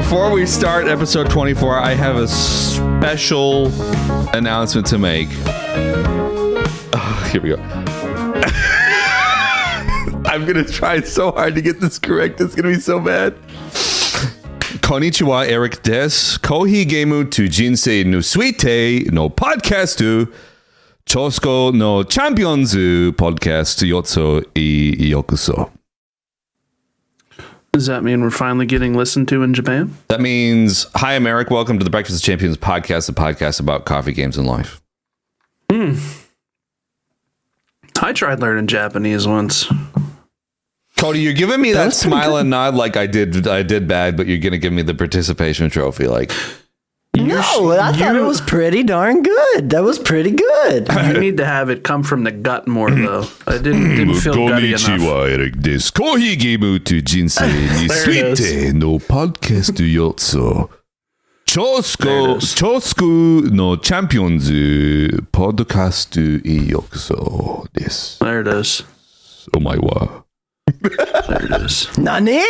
Before we start episode 24, I have a special announcement to make. Oh, here we go. I'm going to try so hard to get this correct. It's going to be so bad. Konnichiwa, Eric des. Kohi gemu to Jinsei no Suite no podcastu. Chosko no Champions podcast Yotso I Yokuso. Does that mean we're finally getting listened to in Japan? That means, hi, I'm Eric. Welcome to the Breakfast of Champions podcast, the podcast about coffee, games, and life. I tried learning Japanese once. Cody, you're giving me that smile and nod like I did bad, but you're going to give me the participation trophy. Like, no, I thought it was pretty darn good. That was pretty good. You need to have it come from the gut more, though. I didn't feel gutty enough. Konnichiwa, Eric des. Kohi gemu to Jinsei ni Suite no podcastu Yotso. Chosku no Champions podcastu I Yokuso desu. There it is. Oh my wa. There it is. Nani?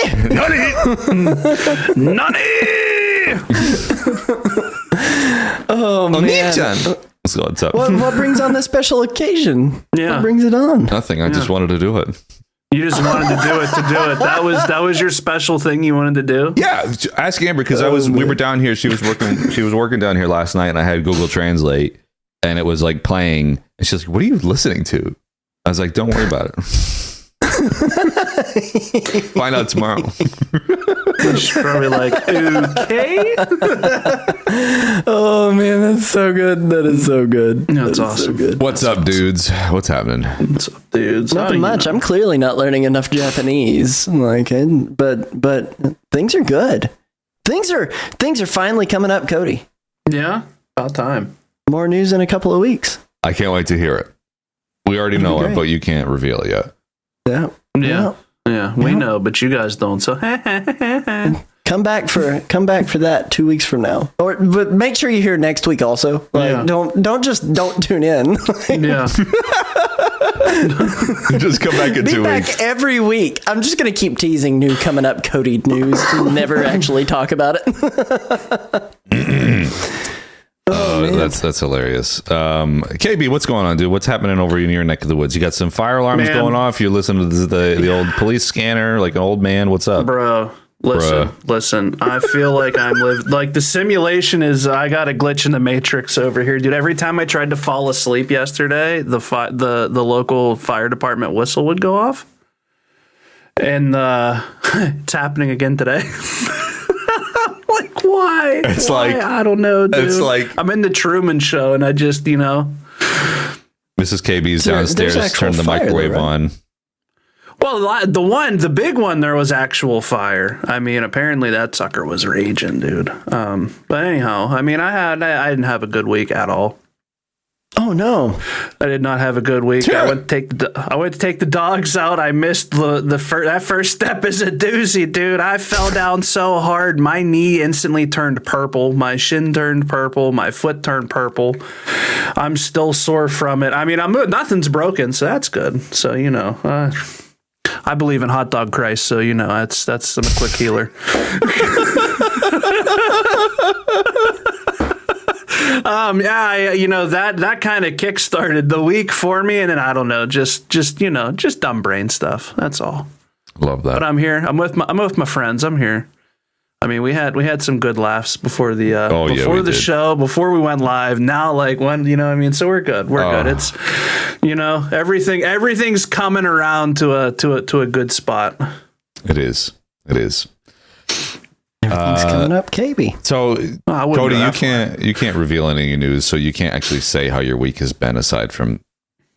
Oh, man. What's up? What brings on this special occasion? Yeah. What brings it on? Nothing. I just wanted to do it. You just wanted to do it. That was your special thing you wanted to do? Yeah. Ask Amber, because we were down here. She was working down here last night, and I had Google Translate, and it was like playing. And she's like, "What are you listening to?" I was like, "Don't worry about it. Find out tomorrow." She's probably like, okay. Oh man, that's so good. That is so good. No, it's awesome. So good. What's up, dudes? What's happening? What's up, dudes? Nothing much. I'm clearly not learning enough Japanese. But things are good. Things are finally coming up, Cody. Yeah, about time. More news in a couple of weeks. I can't wait to hear it. We already know it, but you can't reveal it yet. Yeah. We know, but you guys don't. So come back for that 2 weeks from now. But make sure you're here next week also. Like, don't tune in. Yeah. Just come back in 2 weeks. Back every week. I'm just gonna keep teasing new coming up Cody news. Never actually talk about it. That's hilarious. KB, what's going on, dude? What's happening over in your neck of the woods? You got some fire alarms going off? You listen to the old police scanner like an old man? What's up? Bro, listen. I feel like I'm like the simulation is, I got a glitch in the matrix over here, dude. Every time I tried to fall asleep yesterday, the local fire department whistle would go off. And it's happening again today. Like, why? It's like, I don't know, dude. It's like, I'm in the Truman Show, and I just, Mrs. KB's downstairs turned the microwave on. Well, the big one, there was actual fire. I mean, apparently that sucker was raging, dude. But anyhow, I mean, I didn't have a good week at all. Oh no, I did not have a good week. Sure. I went to take the dogs out. I missed that first step is a doozy, dude. I fell down so hard, my knee instantly turned purple. My shin turned purple. My foot turned purple. I'm still sore from it. I mean, nothing's broken, so that's good. So I believe in hot dog Christ, so that's I'm a quick healer. That kind of kick-started the week for me, and then I don't know, just dumb brain stuff. That's all. Love that. But I'm here. I'm with my friends. I'm here. I mean, we had some good laughs before the show, before we went live. Now, like when so we're good. We're good. It's everything's coming around to a good spot. It is. Everything's coming up, KB. So, Cody, you can't reveal any news, so you can't actually say how your week has been aside from.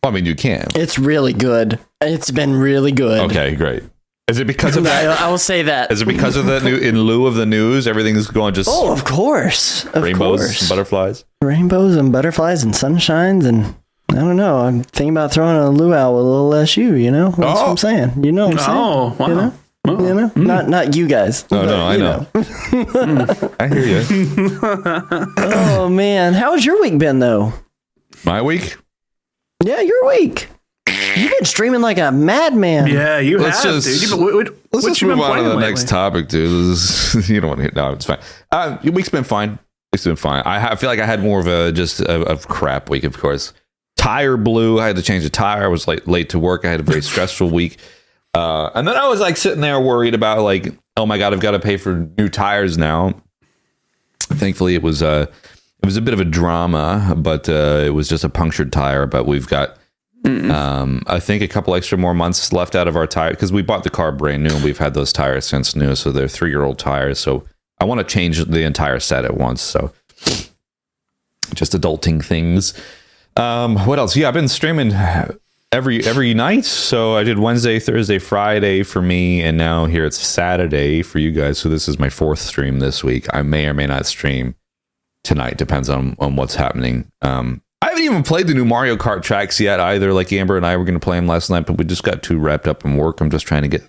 Well, I mean, you can. It's really good. It's been really good. Okay, great. Is it because of that? I will say that. Is it because of the new? In lieu of the news, everything's going just. Oh, of course. Rainbows and butterflies. Rainbows and butterflies and sunshines and. I don't know. I'm thinking about throwing a luau with a little SU. That's what I'm saying. You know what I'm saying? Oh, wow. Not you guys. Oh, no, I know. I hear you. Oh man, how's your week been though? My week? Yeah, your week. You've been streaming like a madman. Yeah, you Let's have, just- dude. Let's just move on to the next time. topic, dude. You don't want to hit. No, it's fine. Your week's been fine. Week's been fine. I feel like I had more of a crap week, of course. Tire blew. I had to change the tire. I was late to work. I had a very stressful week. And then I was like sitting there worried about like, oh my God, I've got to pay for new tires now. Thankfully, it was a bit of a drama, but it was just a punctured tire. But we've got, I think, a couple extra more months left out of our tire because we bought the car brand new and we've had those tires since new. So they're 3-year-old tires. So I want to change the entire set at once. So just adulting things. What else? Yeah, I've been streaming every night. So I did Wednesday, Thursday, Friday for me, and now here it's Saturday for you guys. So this is my 4th stream this week. I may or may not stream tonight, depends on what's happening. I haven't even played the new Mario Kart tracks yet either. Like Amber and I were going to play them last night, but we just got too wrapped up in work. I'm just trying to get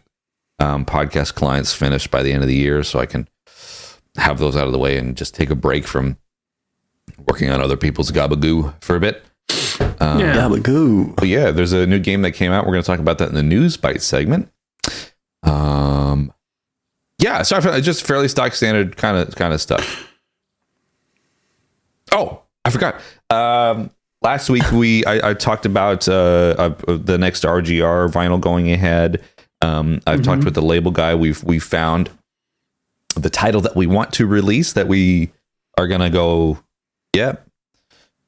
podcast clients finished by the end of the year so I can have those out of the way and just take a break from working on other people's gabagoo for a bit. Gabagoo. But yeah, there's a new game that came out. We're going to talk about that in the Newsbyte segment. Yeah, sorry for just fairly stock standard kind of stuff. Oh, I forgot. Last week I talked about the next RGR vinyl going ahead. I've talked with the label guy. We found the title that we want to release that we are going to go. Yep.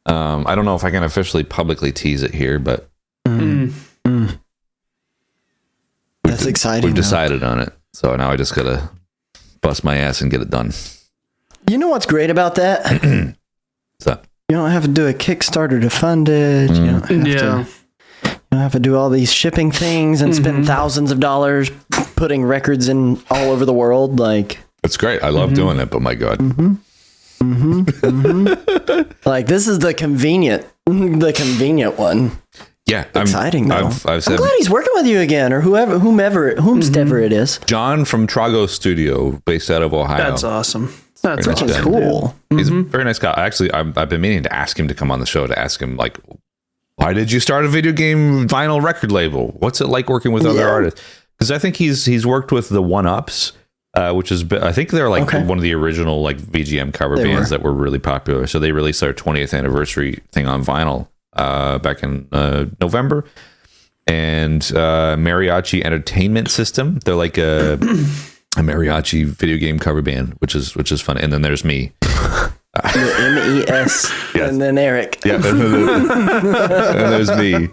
I don't know if I can officially publicly tease it here, but That's exciting. We've decided on it. So now I just got to bust my ass and get it done. You know what's great about that? So You don't have to do a Kickstarter to fund it. You don't have to do all these shipping things and spend thousands of dollars putting records in all over the world. Like, it's great. I love doing it, but my God. Like, this is the convenient one. Yeah. Exciting, though. I've said I'm glad he's working with you again, or whomever it is. John from Trago Studio, based out of Ohio. That's awesome. That's Very nice awesome. guy. Cool. He's a very nice guy. Actually, I've been meaning to ask him to come on the show to ask him, like, why did you start a video game vinyl record label? What's it like working with other artists? Because I think he's worked with the One Ups, which is, I think they're like one of the original like VGM cover bands that were really popular. So they released their 20th anniversary thing on vinyl back in November. And Mariachi Entertainment System, they're like a mariachi video game cover band, which is fun. And then there's me. MES, Yes. and then Eric. Yeah, and there's me.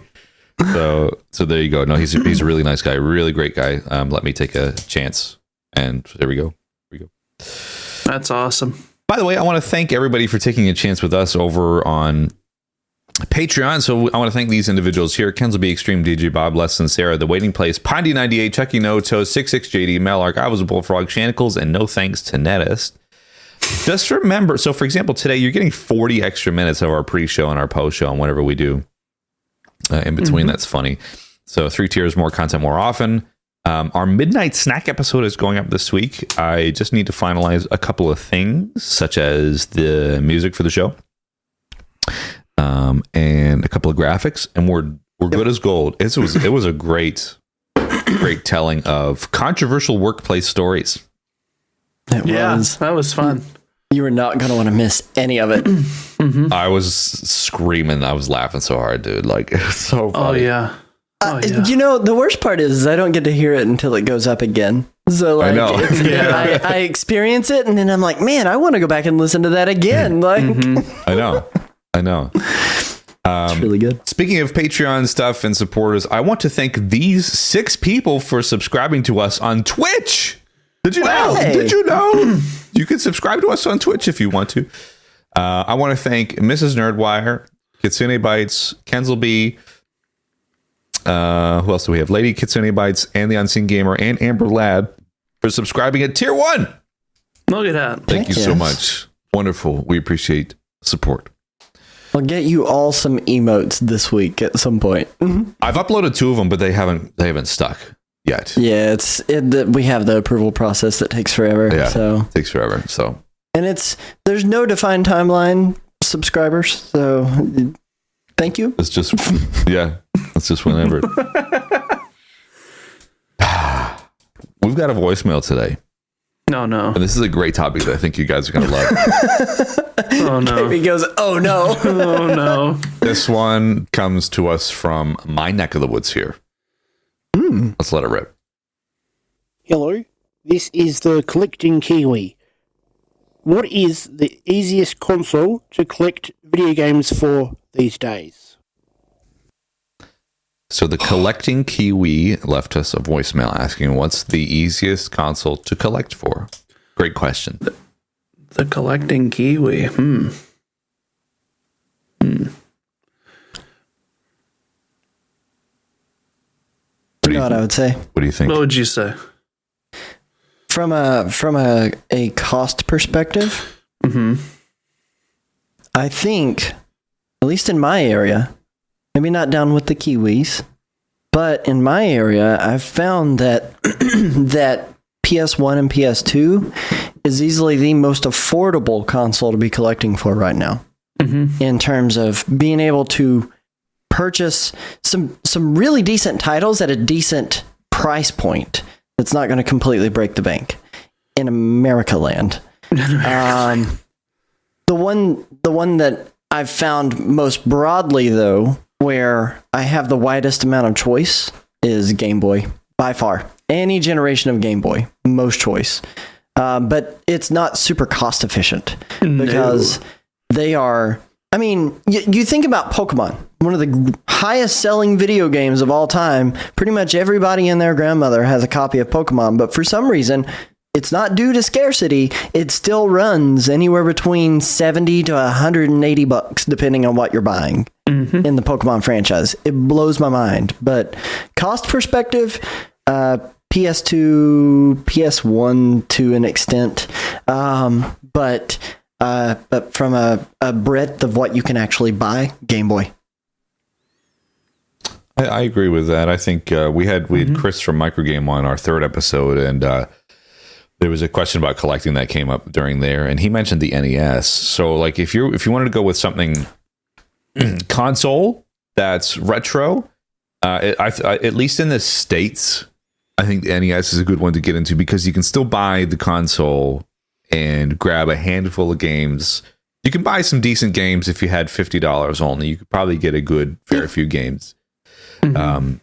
So there you go. No, he's a really nice guy, really great guy. Let me take a chance, and there we go. That's awesome. By the way, I want to thank everybody for taking a chance with us over on Patreon. So I want to thank these individuals here: Kenzel B, Extreme, DJ Bob, Less Than Sarah, The Waiting Place, Pondy 98, Chucky No Toes, 66JD, Malark, I Was a Bullfrog, Shanicles, and no thanks to Nettist. Just remember, so for example, today you're getting 40 extra minutes of our pre-show and our post-show and whatever we do in between. That's funny. So 3 tiers, more content more often. Our midnight snack episode is going up this week. I just need to finalize a couple of things, such as the music for the show and a couple of graphics, and we're good as gold. It was a great telling of controversial workplace stories. That was fun. You were not going to want to miss any of it. I was screaming. I was laughing so hard, dude. Like, it's so funny. You know, the worst part is I don't get to hear it until it goes up again. So like, I know. I experience it, and then I'm like, man, I want to go back and listen to that again. Like, I know. It's really good. Speaking of Patreon stuff and supporters, I want to thank these 6 people for subscribing to us on Twitch. Did you know? Hey. Did you know? You can subscribe to us on Twitch if you want to. I want to thank Mrs. Nerdwire, Kitsune Bites, Kenzel B. Who else do we have? Lady Kitsune Bites and the Unseen Gamer and Amber Lab for subscribing at Tier 1. Look at that. Thank you so much. Wonderful. We appreciate support. I'll get you all some emotes this week at some point. I've uploaded 2 of them, but they haven't stuck yet. Yeah, we have the approval process that takes forever. Yeah, so it takes forever. So, and there's no defined timeline, subscribers. So thank you. It's just, yeah. It's just whenever. We've got a voicemail today. No. And this is a great topic that I think you guys are going to love. Oh, no. He goes, oh, no. Oh, no. This one comes to us from my neck of the woods here. Let's let it rip. Hello, this is the Collecting Kiwi. What is the easiest console to collect video games for these days? So the Collecting Kiwi left us a voicemail asking, what's the easiest console to collect for? Great question. The Collecting Kiwi. You know what I would say? What do you think? What would you say? From a cost perspective, I think, at least in my area, maybe not down with the Kiwis, but in my area, I've found that that PS1 and PS2 is easily the most affordable console to be collecting for right now. In terms of being able to purchase some really decent titles at a decent price point that's not going to completely break the bank in America land. The one that I've found most broadly, though, where I have the widest amount of choice is Game Boy, by far. Any generation of Game Boy, most choice. But it's not super cost efficient because they are... I mean, you think about Pokemon, one of the highest selling video games of all time. Pretty much everybody and their grandmother has a copy of Pokemon, but for some reason, it's not due to scarcity. It still runs anywhere between $70 to $180, depending on what you're buying in the Pokemon franchise. It blows my mind. But cost perspective, PS2, PS1 to an extent, but from a breadth of what you can actually buy, Game Boy. I agree with that. I think we had Chris from Microgame on our third episode, and there was a question about collecting that came up during there, and he mentioned the NES. So, like, if you wanted to go with something console that's retro, at least in the States, I think the NES is a good one to get into because you can still buy the console and grab a handful of games. You can buy some decent games if you had $50 only. You could probably get a good fair few games. In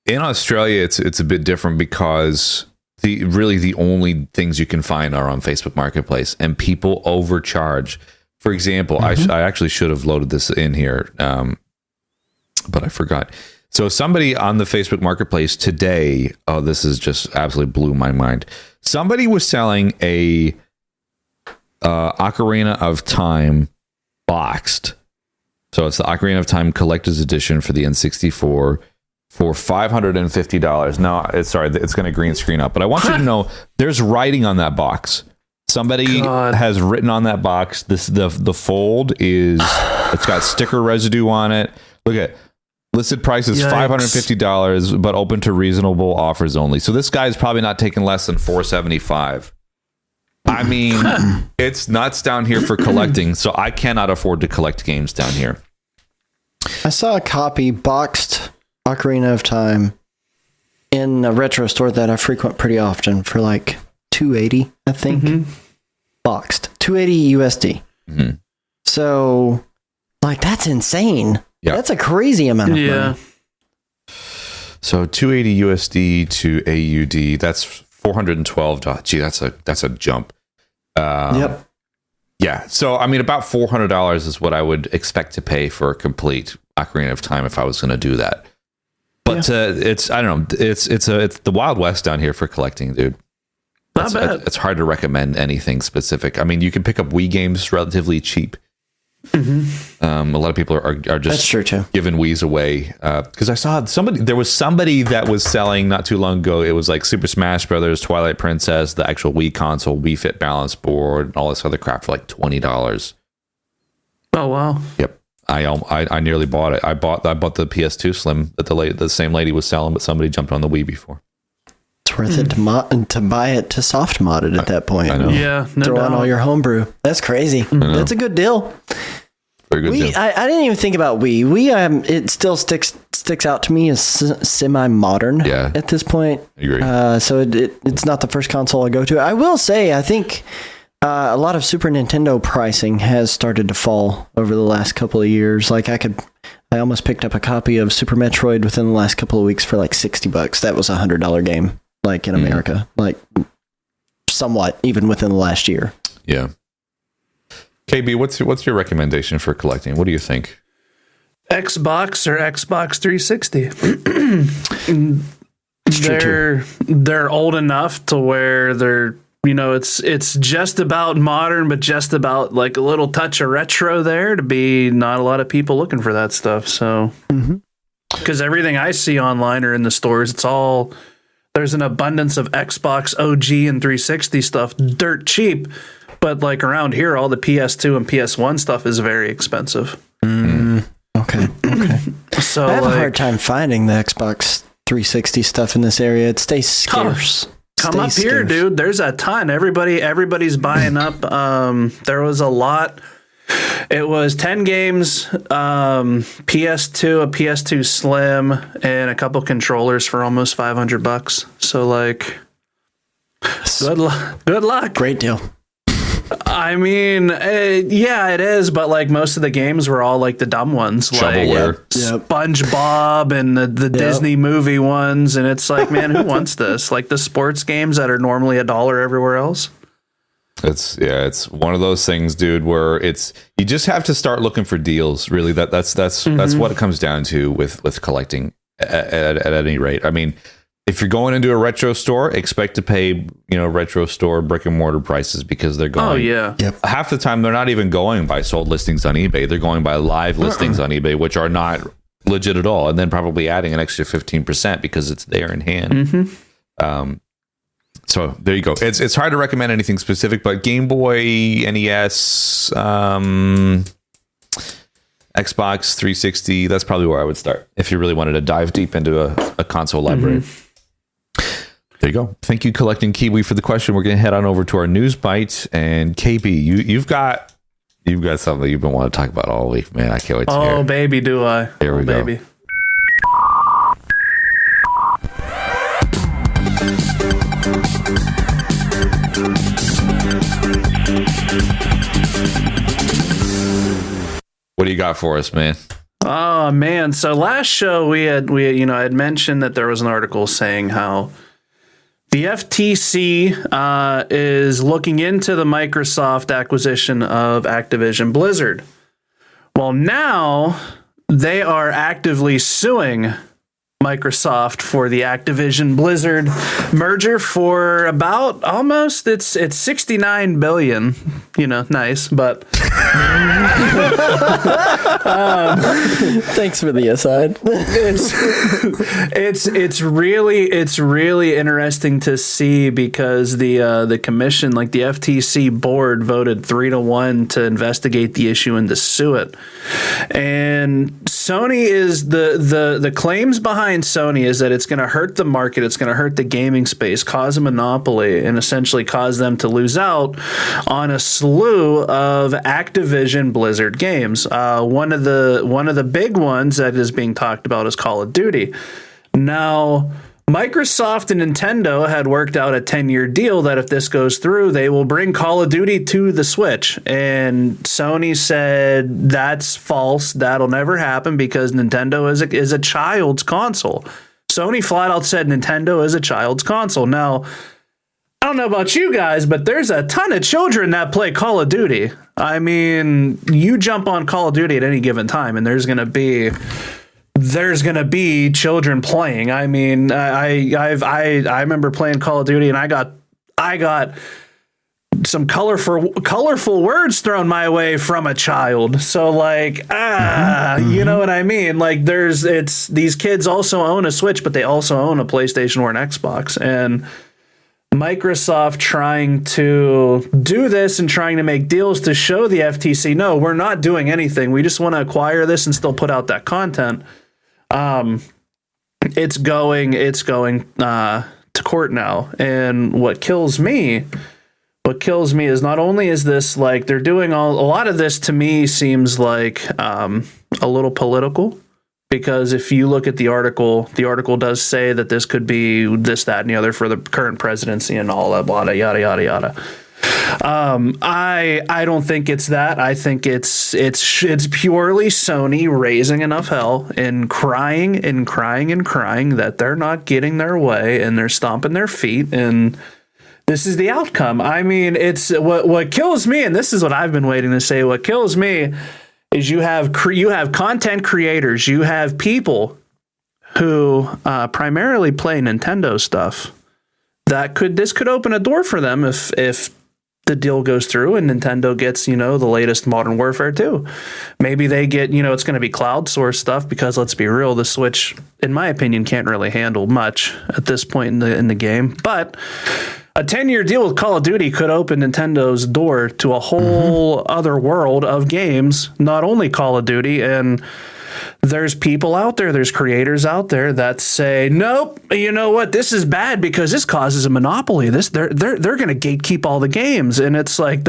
Australia, it's a bit different because the only things you can find are on Facebook Marketplace, and people overcharge. For example, I actually should have loaded this in here, but I forgot. So somebody on the Facebook Marketplace today, this is just absolutely blew my mind. Somebody was selling a Ocarina of Time boxed. So it's the Ocarina of Time Collector's Edition for the N64 for $550. Now, it's going to green screen up, but I want you to know there's writing on that box. Somebody has written on that box. The fold it's got sticker residue on it. Look at listed price is $550, but open to reasonable offers only. So this guy's probably not taking less than $475. I mean, it's nuts down here for collecting, so I cannot afford to collect games down here. I saw a copy boxed Ocarina of Time in a retro store that I frequent pretty often for like $280, I think. Boxed $280 USD. So, like, that's insane. Yep. That's a crazy amount of money. So $280 USD to AUD, that's $412. Gee, that's a jump. Yep. Yeah. So I mean, about $400 is what I would expect to pay for a complete Ocarina of Time if I was going to do that. But it's I don't know. It's the Wild West down here for collecting, dude. Not bad. It's hard to recommend anything specific. I mean, you can pick up Wii games relatively cheap. A lot of people are just that's true too. Giving Wii's away because I saw there was somebody that was selling not too long ago. It was like Super Smash Brothers, Twilight Princess, the actual Wii console, Wii Fit balance board, and all this other crap for like $20. Oh wow! Yep, I nearly bought it. I bought the PS2 Slim that the same lady was selling, but somebody jumped on the Wii before. It's worth it to buy it to soft mod it at that point. I know. Yeah, no throw doubt. on all your homebrew. That's crazy. That's a good deal. Very good deal. I didn't even think about Wii. It still sticks sticks out to me as semi-modern Yeah. at this point. I agree. So it's not the first console I go to. I will say, I think a lot of Super Nintendo pricing has started to fall over the last couple of years. Like I almost picked up a copy of Super Metroid within the last couple of weeks for like $60. That was $100 game, like in America, like somewhat even within the last year. Yeah. KB, what's your recommendation for collecting? What do you think? Xbox or Xbox 360. True. They're old enough to where they're, it's just about modern, but just about like a little touch of retro there to be not a lot of people looking for that stuff. So, because everything I see online or in the stores, there's an abundance of Xbox OG and 360 stuff, dirt cheap. But like around here, all the PS2 and PS1 stuff is very expensive. Okay. So I have a hard time finding the Xbox 360 stuff in this area. It stays scarce. Come up here, dude. There's a ton. Everybody's buying up. There was a lot. It was 10 games, PS2, a PS2 Slim, and a couple controllers for almost $500. So like, good luck. Great deal. I mean, yeah, it is, but like most of the games were all like the dumb ones, Shovelware. like SpongeBob and the Disney movie ones, and it's like, man, who wants this? Like the sports games that are normally $1 everywhere else. It's one of those things, dude, where you just have to start looking for deals. Really, that's what it comes down to with collecting at any rate. I mean, if you're going into a retro store, expect to pay, retro store brick and mortar prices because they're going. Oh yeah. Yep. Half the time they're not even going by sold listings on eBay. They're going by live listings on eBay, which are not legit at all, and then probably adding an extra 15% because it's there in hand. So there you go. It's hard to recommend anything specific, but Game Boy, NES, Xbox 360, that's probably where I would start if you really wanted to dive deep into a console library. There you go. Thank you, Collecting Kiwi, for the question. We're going to head on over to our Newsbyte. And KB, you've got something you've been wanting to talk about all week, man. I can't wait to hear. Oh, baby, do I. Here we go. Baby. What do you got for us, man? Oh man! So last show I had mentioned that there was an article saying how the FTC is looking into the Microsoft acquisition of Activision Blizzard. Well, now they are actively suing Microsoft for the Activision Blizzard merger for about almost it's 69 billion. Nice, but Thanks for the aside. it's really interesting to see because the commission, like the FTC board, voted 3-1 to investigate the issue and to sue it. And Sony is the claims behind Sony is that it's going to hurt the market, it's going to hurt the gaming space, cause a monopoly, and essentially cause them to lose out on a slew of Activision Blizzard games. One of the big ones that is being talked about is Call of Duty. Now, Microsoft and Nintendo had worked out a 10-year deal that if this goes through, they will bring Call of Duty to the Switch. And Sony said that's false. That'll never happen because Nintendo is a child's console. Sony flat out said Nintendo is a child's console. Now, I don't know about you guys, but there's a ton of children that play Call of Duty. I mean, you jump on Call of Duty at any given time, and there's going to be children playing. I mean, I remember playing Call of Duty, and I got some colorful words thrown my way from a child. So like, you know what I mean? Like, these kids also own a Switch, but they also own a PlayStation or an Xbox, and Microsoft trying to do this and trying to make deals to show the FTC, no, we're not doing anything. We just want to acquire this and still put out that content. It's going to court now. And what kills me is not only is this like they're doing a lot of this to me seems like a little political. Because if you look at the article does say that this could be this, that, and the other for the current presidency and all that, blah, yada, yada, yada. I don't think it's that. I think it's purely Sony raising enough hell and crying that they're not getting their way and they're stomping their feet, and this is the outcome. I mean, it's what kills me, and this is what I've been waiting to say. What kills me is you have content creators, you have people who primarily play Nintendo stuff. This could open a door for them if the deal goes through and Nintendo gets, the latest Modern Warfare 2. Maybe they get, it's going to be cloud source stuff, because let's be real, the Switch, in my opinion, can't really handle much at this point in the game. But a 10-year deal with Call of Duty could open Nintendo's door to a whole other world of games, not only Call of Duty. And there's people out there, there's creators out there that say, nope, you know what, this is bad because this causes a monopoly. They're going to gatekeep all the games. And it's like,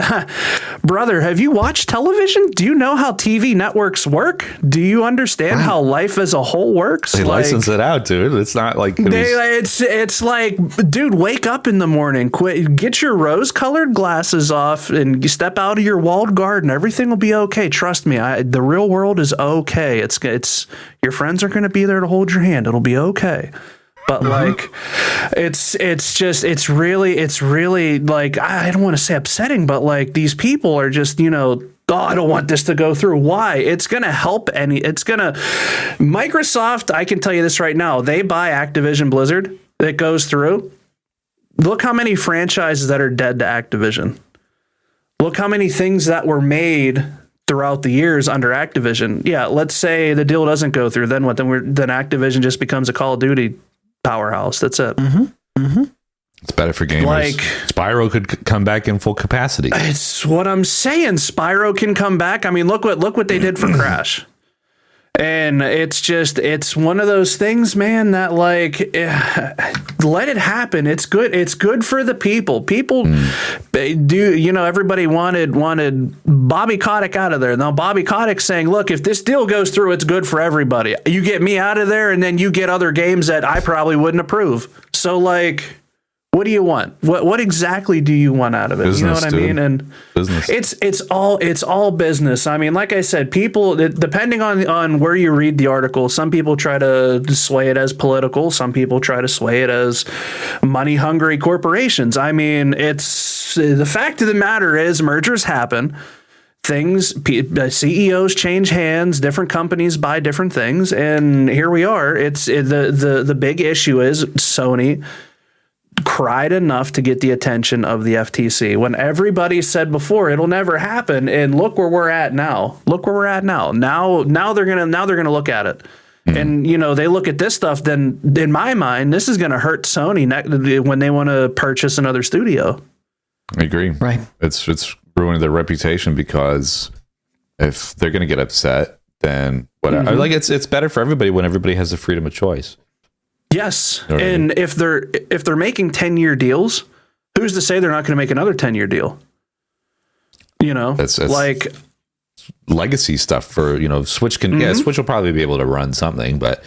brother, have you watched television? Do you know how TV networks work? Do you understand how life as a whole works? They license it out, dude. It's not like it's like, dude, wake up in the morning, get your rose-colored glasses off, and you step out of your walled garden. Everything will be okay. Trust me, the real world is okay. It's your friends are going to be there to hold your hand. It'll be okay. But like, it's really like, I don't want to say upsetting, but like, these people are just, oh, I don't want this to go through. Why? It's going to help Microsoft, I can tell you this right now, they buy Activision Blizzard, that goes through. Look how many franchises that are dead to Activision. Look how many things that were made throughout the years under Activision. Yeah, let's say the deal doesn't go through. Then what? Then Activision just becomes a Call of Duty powerhouse. That's it. It's better for gamers. Like, Spyro could come back in full capacity. It's what I'm saying. Spyro can come back. I mean, look what they did for Crash. And it's one of those things, man, that like, let it happen. It's good. It's good for the people. People do, everybody wanted Bobby Kotick out of there. Now Bobby Kotick's saying, look, if this deal goes through, it's good for everybody. You get me out of there, and then you get other games that I probably wouldn't approve. So like, what do you want? What exactly do you want out of it? Business, you know what I mean? And business. It's all business. I mean, like I said, people, depending on where you read the article, some people try to sway it as political. Some people try to sway it as money hungry corporations. I mean, it's the fact of the matter is mergers happen. CEOs change hands, different companies buy different things, and here we are. The big issue is Sony cried enough to get the attention of the FTC when everybody said before it'll never happen, and look where we're at now. Now they're gonna look at it. And they look at this stuff, then in my mind this is going to hurt Sony when they want to purchase another studio. I agree. Right. It's ruining their reputation, because if they're going to get upset, then whatever. Like it's better for everybody when everybody has the freedom of choice. Yes. And if they're making 10-year deals, who's to say they're not going to make another 10-year deal? That's like legacy stuff for, Switch can, Switch will probably be able to run something, but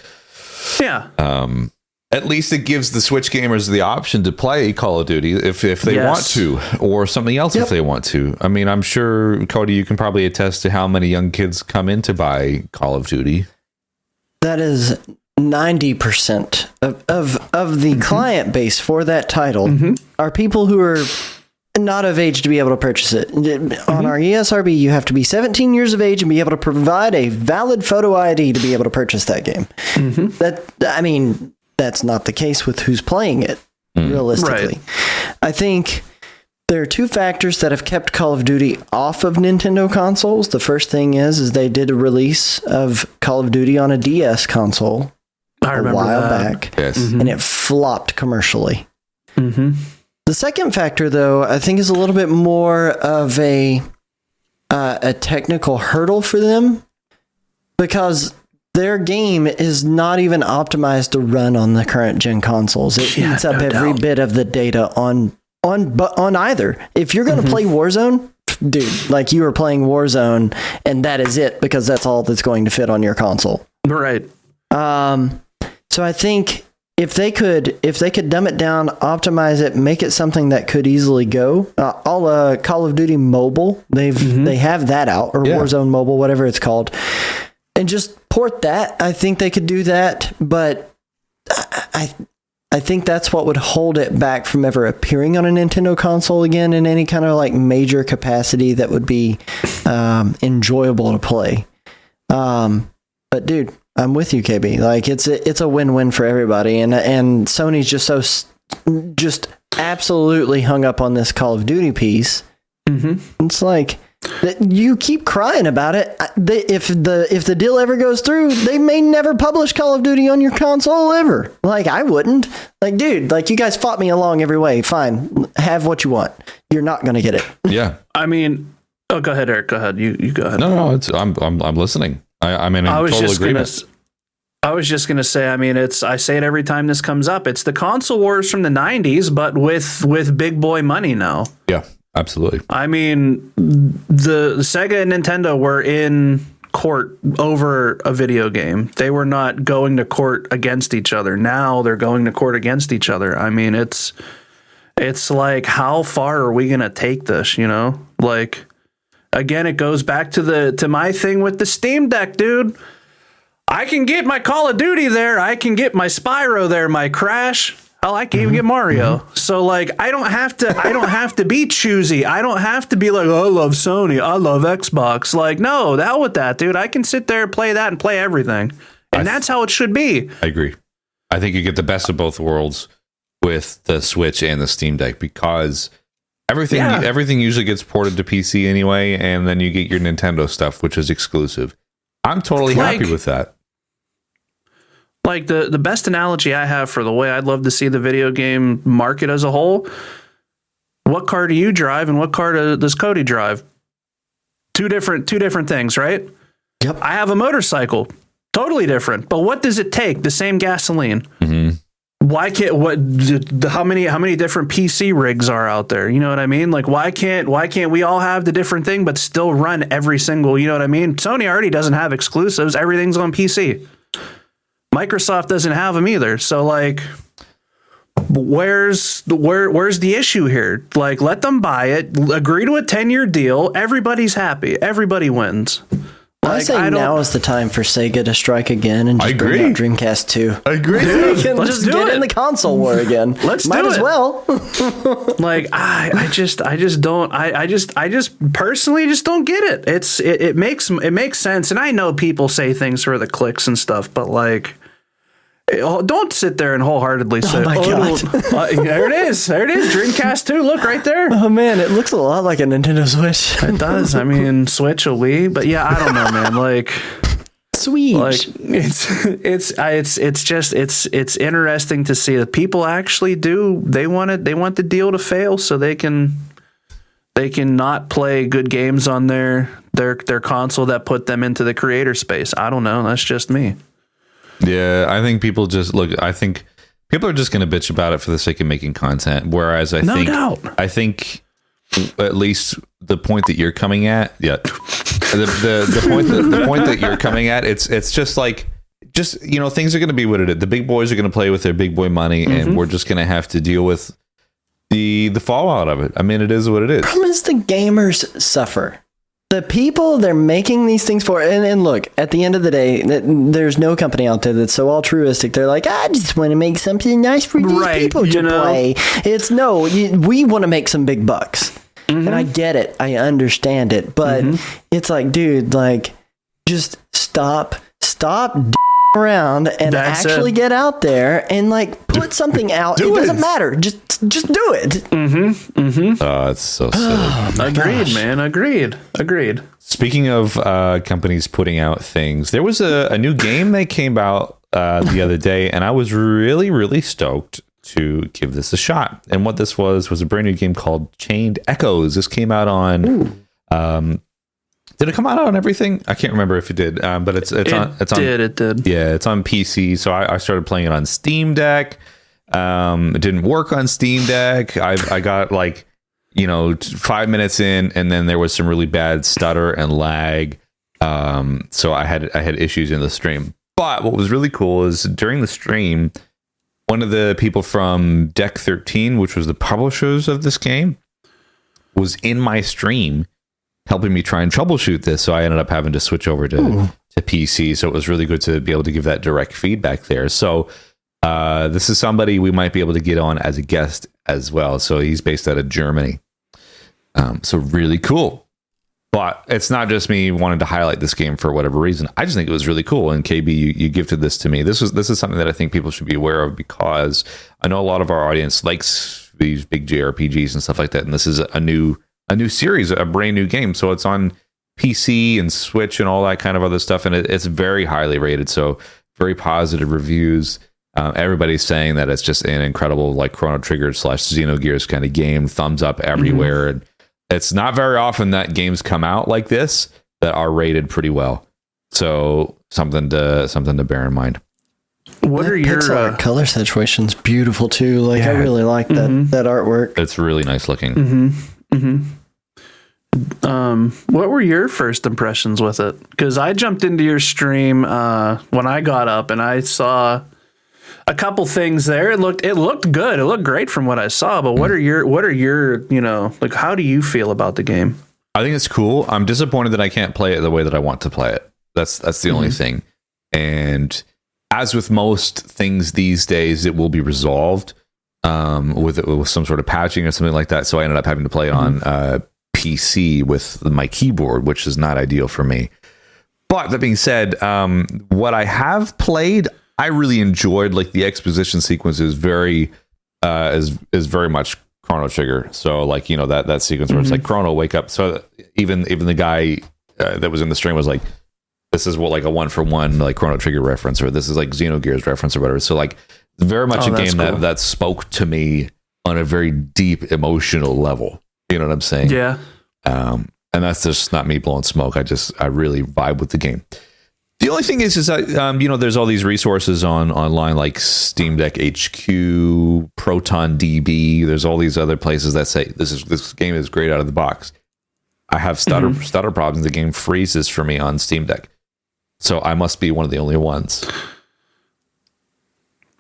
at least it gives the Switch gamers the option to play Call of Duty if they want to, or something else if they want to. I mean, I'm sure, Cody, you can probably attest to how many young kids come in to buy Call of Duty. That is 90% of the client base for that title are people who are not of age to be able to purchase it. On our ESRB, you have to be 17 years of age and be able to provide a valid photo ID to be able to purchase that game. That's not the case with who's playing it, realistically. Right. I think there are two factors that have kept Call of Duty off of Nintendo consoles. The first thing is they did a release of Call of Duty on a DS console a while back, and it flopped commercially. The second factor, though, I think is a little bit more of a technical hurdle for them, because their game is not even optimized to run on the current gen consoles. It eats up every bit of the data on either. If you're going to play Warzone, dude, like you are playing Warzone, and that is it, because that's all that's going to fit on your console. Right. So I think if they could dumb it down, optimize it, make it something that could easily go, all Call of Duty Mobile, they have that out, or Warzone Mobile, whatever it's called, and just port that. I think they could do that, but I think that's what would hold it back from ever appearing on a Nintendo console again in any kind of like major capacity that would be enjoyable to play. But dude, I'm with you, KB. Like it's a win-win for everybody, and Sony's just absolutely hung up on this Call of Duty piece. Mm-hmm. It's like you keep crying about it. If the deal ever goes through, they may never publish Call of Duty on your console ever. Like I wouldn't. Like, dude, like you guys fought me along every way. Fine, have what you want. You're not gonna get it. Yeah. I mean, go ahead, Eric. Go ahead. You go ahead. No, I'm listening. I'm in total agreement. I was just gonna say. I mean, I say it every time this comes up. It's the console wars from the '90s, but with big boy money now. Yeah, absolutely. I mean, the Sega and Nintendo were in court over a video game. They were not going to court against each other. Now they're going to court against each other. I mean, it's like, how far are we gonna take this? You know, like. Again, it goes back to my thing with the Steam Deck, dude. I can get my Call of Duty there. I can get my Spyro there, my Crash. Hell, I can even get Mario. Mm-hmm. So like, I don't have to be choosy. I don't have to be like, oh, I love Sony, I love Xbox. Like, no, the hell with that, dude. I can sit there, play that, and play everything. And that's how it should be. I agree. I think you get the best of both worlds with the Switch and the Steam Deck, because everything usually gets ported to PC anyway, and then you get your Nintendo stuff, which is exclusive. I'm totally happy with that. Like the best analogy I have for the way I'd love to see the video game market as a whole, what car do you drive and what car does Cody drive? Two different things, right? Yep. I have a motorcycle, totally different. But what does it take? The same gasoline. Mm-hmm. Why can't how many different PC rigs are out there? You know what I mean? Like why can't we all have the different thing but still run every single, you know what I mean? Sony already doesn't have exclusives. Everything's on PC. Microsoft doesn't have them either. So like where's the issue here? Like let them buy it, agree to a 10-year deal, everybody's happy, everybody wins. I say now is the time for Sega to strike again and just bring out Dreamcast 2. I agree. Let's just get in the console war again. Might as well. Like I just personally just don't get it. It makes sense, and I know people say things for the clicks and stuff, but like. Don't sit there and wholeheartedly say, oh my God. There it is. Dreamcast 2. Look right there. Oh man, it looks a lot like a Nintendo Switch. It does. I mean, Switch, a Wii, but yeah, I don't know, man. Like, Switch. Like it's interesting to see that people actually do. They want the deal to fail so they can not play good games on their console that put them into the creator space. I don't know. That's just me. Yeah, I think people just I think people are just going to bitch about it for the sake of making content. Whereas I think at least the point that you're coming at, the point that you're coming at, it's just like, you know, things are going to be what it is. The big boys are going to play with their big boy money, and we're just going to have to deal with the fallout of it. I mean, it is what it is. The problem is the gamers suffer. The people they're making these things for, and look, at the end of the day, there's no company out there that's so altruistic. They're like, I just want to make something nice for these people to play. It's we want to make some big bucks. Mm-hmm. And I get it. I understand it. But it's like, dude, like, just stop around and actually get out there and like put something out. It doesn't matter. Just do it. Oh, it's so silly. Agreed, man. Agreed. Speaking of companies putting out things, there was a new game that came out the other day, and I was really, really stoked to give this a shot. And what this was a brand new game called Chained Echoes. This came out on did it come out on everything? I can't remember if it did, but it did. Yeah, it's on PC. So I started playing it on Steam Deck. It didn't work on Steam Deck. I got 5 minutes in, and then there was some really bad stutter and lag. So I had issues in the stream. But what was really cool is during the stream, one of the people from Deck 13, which was the publishers of this game, was in my stream helping me try and troubleshoot this. So I ended up having to switch over to PC. So it was really good to be able to give that direct feedback there. So this is somebody we might be able to get on as a guest as well. So he's based out of Germany. So really cool. But it's not just me wanting to highlight this game for whatever reason. I just think it was really cool. And KB, you gifted this to me. This is something that I think people should be aware of, because I know a lot of our audience likes these big JRPGs and stuff like that. And this is a new series, a brand new game. So it's on PC and Switch and all that kind of other stuff. And it's very highly rated. So very positive reviews. Everybody's saying that it's just an incredible, like, Chrono Trigger / Xenogears kind of game. Thumbs up everywhere. And it's not very often that games come out like this that are rated pretty well. So something to bear in mind. What are your pixel art color situation's beautiful too. Like, I really like that artwork. It's really nice looking. What were your first impressions with it? Because I jumped into your stream when I got up and I saw a couple things there. It looked good. It looked great from what I saw. But what are your like, how do you feel about the game? I think it's cool. I'm disappointed that I can't play it the way that I want to play it. That's the only thing. And as with most things these days, it will be resolved with some sort of patching or something like that. So I ended up having to play it on PC with my keyboard, which is not ideal for me. But that being said, what I have played, I really enjoyed. Like, the exposition sequence is very much Chrono Trigger. So, like, that sequence where it's like, Chrono, wake up. So even the guy that was in the stream was like, this is like a 1-for-1 like Chrono Trigger reference, or this is like Xenogears reference or whatever. So, like, very much a game cool. that spoke to me on a very deep emotional level. You know what I'm saying? Yeah. And that's just not me blowing smoke. I really vibe with the game. The only thing is that, there's all these resources online, like Steam Deck HQ, Proton DB. There's all these other places that say this game is great out of the box. I have stutter problems. The game freezes for me on Steam Deck. So I must be one of the only ones.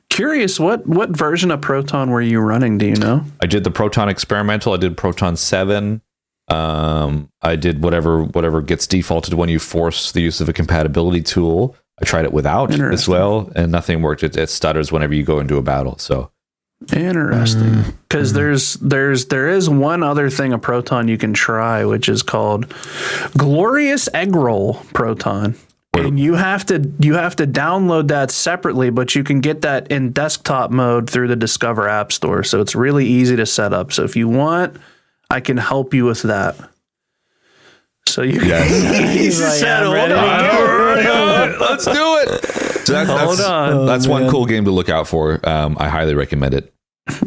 Curious, what version of Proton were you running? Do you know? I did the Proton Experimental. I did Proton 7. I did whatever gets defaulted when you force the use of a compatibility tool. I tried it without as well, and nothing worked. It stutters whenever you go into a battle. So interesting, because there is one other thing of Proton you can try, which is called Glorious Egg Roll Proton. And you have to download that separately, but you can get that in desktop mode through the Discover App Store. So it's really easy to set up. So if you want, I can help you with that. So you can settle. Let's do it. So that's one cool game to look out for. I highly recommend it.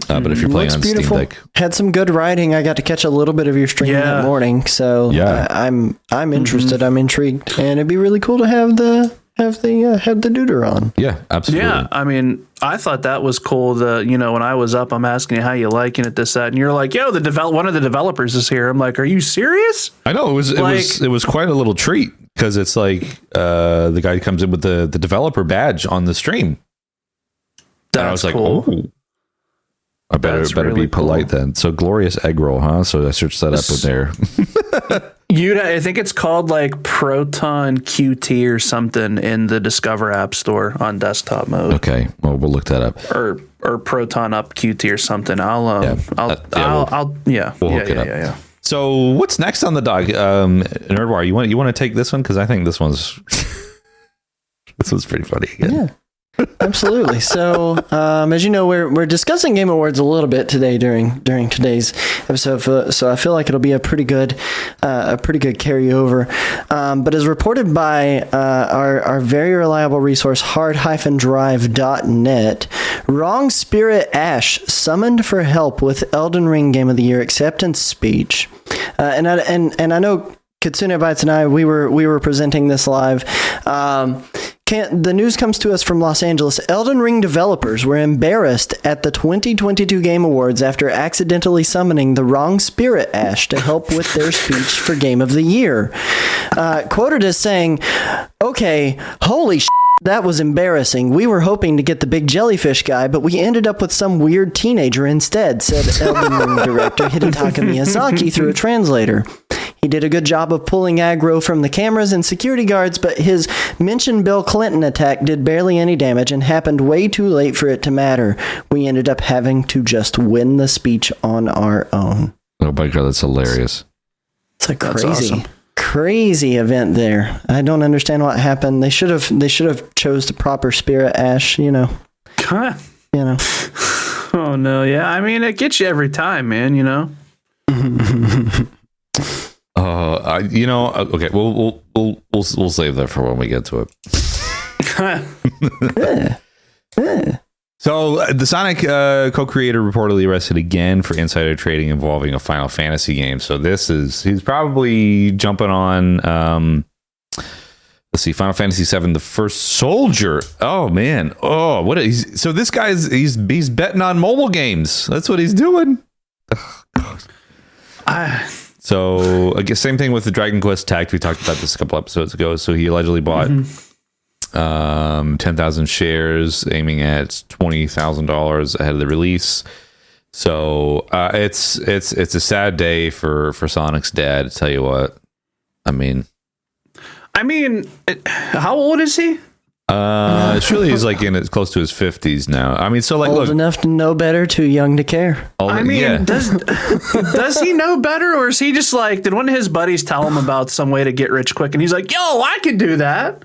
But if you're playing on Steam Deck, had some good writing. I got to catch a little bit of your stream that morning, so I'm interested. I'm intrigued, and it'd be really cool to have the duder on. Yeah, absolutely. Yeah, I mean, I thought that was cool. When I was up, I'm asking you how you liking it, this, that, and you're like, "Yo, one of the developers is here." I'm like, "Are you serious?" I know it was quite a little treat, because it's like the guy comes in with the developer badge on the stream. And I was like, cool. "Oh, I better really be polite then." So Glorious Egg Roll, huh? So I searched that up in there. I think it's called like Proton QT or something in the Discover App Store on desktop mode. Okay, well, we'll look that up. Or Proton Up QT or something. We'll hook it up. So what's next on the dock? Nerdwire, you want to take this one, because I think this one's pretty funny. Yeah. Absolutely. So, as you know, we're discussing Game Awards a little bit today during today's episode. So I feel like it'll be a pretty good carryover. But as reported by our very reliable resource, hard-drive.net, Wrong Spirit Ash summoned for help with Elden Ring Game of the Year acceptance speech. And I know Kitsune Bites and I we were presenting this live. The news comes to us from Los Angeles. Elden Ring developers were embarrassed at the 2022 Game Awards after accidentally summoning the wrong Spirit Ash to help with their speech for Game of the Year. Quoted as saying, "Okay, holy that was embarrassing. We were hoping to get the big jellyfish guy, but we ended up with some weird teenager instead, said Elden Ring director Hidetaka Miyazaki through a translator. He did a good job of pulling aggro from the cameras and security guards, but his mentioned Bill Clinton attack did barely any damage and happened way too late for it to matter. We ended up having to just win the speech on our own. Oh my God, that's hilarious. It's a crazy event there. I don't understand what happened. They should have chose the proper Spirit Ash, you know. Oh no, yeah. I mean, it gets you every time, man, you know. Okay, we'll save that for when we get to it. So the Sonic co-creator reportedly arrested again for insider trading involving a Final Fantasy game. So he's probably jumping on let's see, Final Fantasy VII, The First Soldier. Oh man. Oh, so this guy's he's betting on mobile games. That's what he's doing. So I guess same thing with the Dragon Quest Tact. We talked about this a couple episodes ago. So he allegedly bought 10,000 shares, aiming at $20,000 ahead of the release. So it's a sad day for Sonic's dad. To tell you what, I mean, how old is he? Surely he's like close to his 50s now. I mean, so like old enough to know better, too young to care. Does he know better, or is he just like, did one of his buddies tell him about some way to get rich quick, and he's like, yo, I can do that?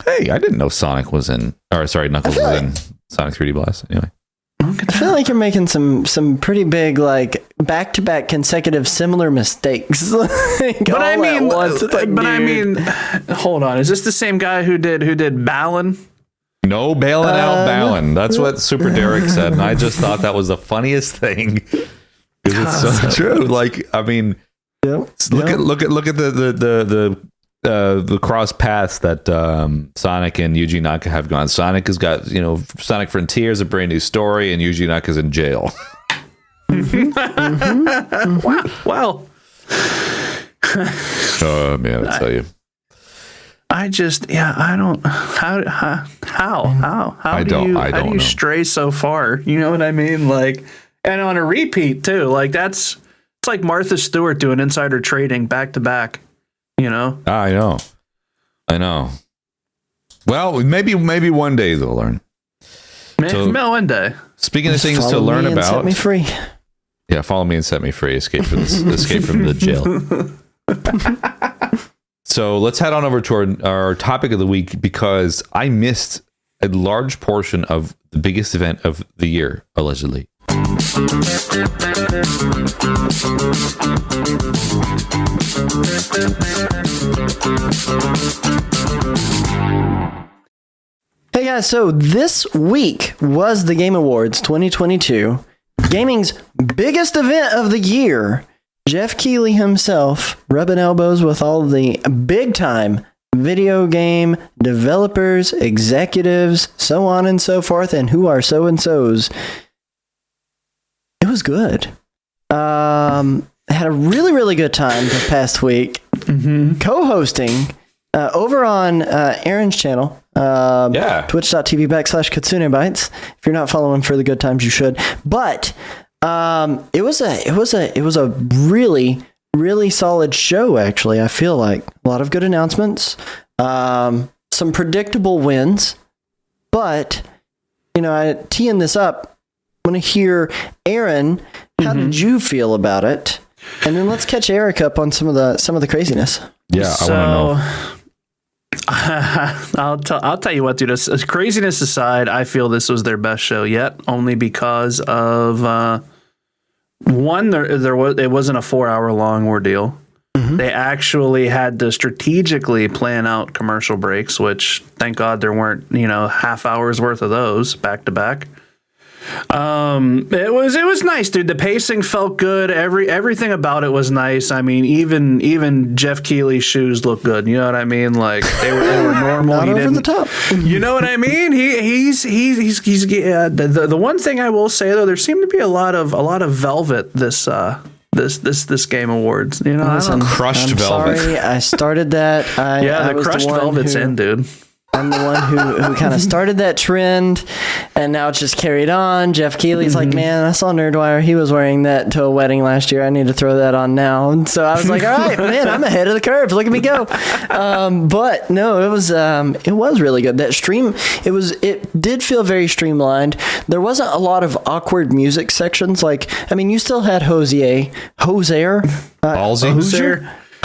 Hey, I didn't know Knuckles was in Sonic 3D Blast. Anyway, I feel like you're making some pretty big, like, back-to-back consecutive similar mistakes. Hold on. Is this the same guy who did Balan? No, bailing out Balan. That's what Super Derek said, and I just thought that was the funniest thing because it's so true. Like, I mean, look at the cross paths that Sonic and Yuji Naka have gone. Sonic has got, Sonic Frontiers, a brand new story, and Yuji Naka's in jail. Wow. Oh man, I tell you. I don't. How do you stray so far? You know what I mean? Like, and on a repeat too. Like it's like Martha Stewart doing insider trading back to back. You know? I know. Well, maybe one day they'll learn. Maybe one day. Speaking of things to learn about, set me free. Yeah, follow me and set me free. Escape from the jail. So let's head on over to our topic of the week, because I missed a large portion of the biggest event of the year, allegedly. Hey guys, so this week was the Game Awards 2022, gaming's biggest event of the year. Jeff Keighley himself rubbing elbows with all the big time video game developers, executives, so on and so forth, and who are so and so's. It was good. Had a really, really good time this past week. Co-hosting over on Aaron's channel. Twitch.tv/KatsuneBytes. If you're not following for the good times, you should. But it was a really, really solid show, actually. I feel like a lot of good announcements, some predictable wins, but teeing this up, I want to hear, Aaron, how did you feel about it? And then let's catch Eric up on some of the craziness. Yeah, I want to know. I'll tell you what, dude. Craziness aside, I feel this was their best show yet, only because of one. It wasn't a 4-hour long ordeal. They actually had to strategically plan out commercial breaks, which thank God there weren't half hours worth of those back to back. It was nice, dude. The pacing felt good. Everything about it was nice. I mean, even Jeff Keighley's shoes look good. You know what I mean? Like they were normal. Not over the top. You know what I mean? He's the one thing I will say though, there seemed to be a lot of velvet this Game Awards. Listen, crushed velvet. Sorry, I started that. The crushed velvet's in, dude. I'm the one who kind of started that trend, and now it's just carried on. Jeff Keighley's like, man, I saw Nerdwire. He was wearing that to a wedding last year. I need to throw that on now. And so I was like, all right, man, I'm ahead of the curve. Look at me go. But no, it was really good. That stream, it did feel very streamlined. There wasn't a lot of awkward music sections. Like, I mean, you still had Hozier, Hoosier.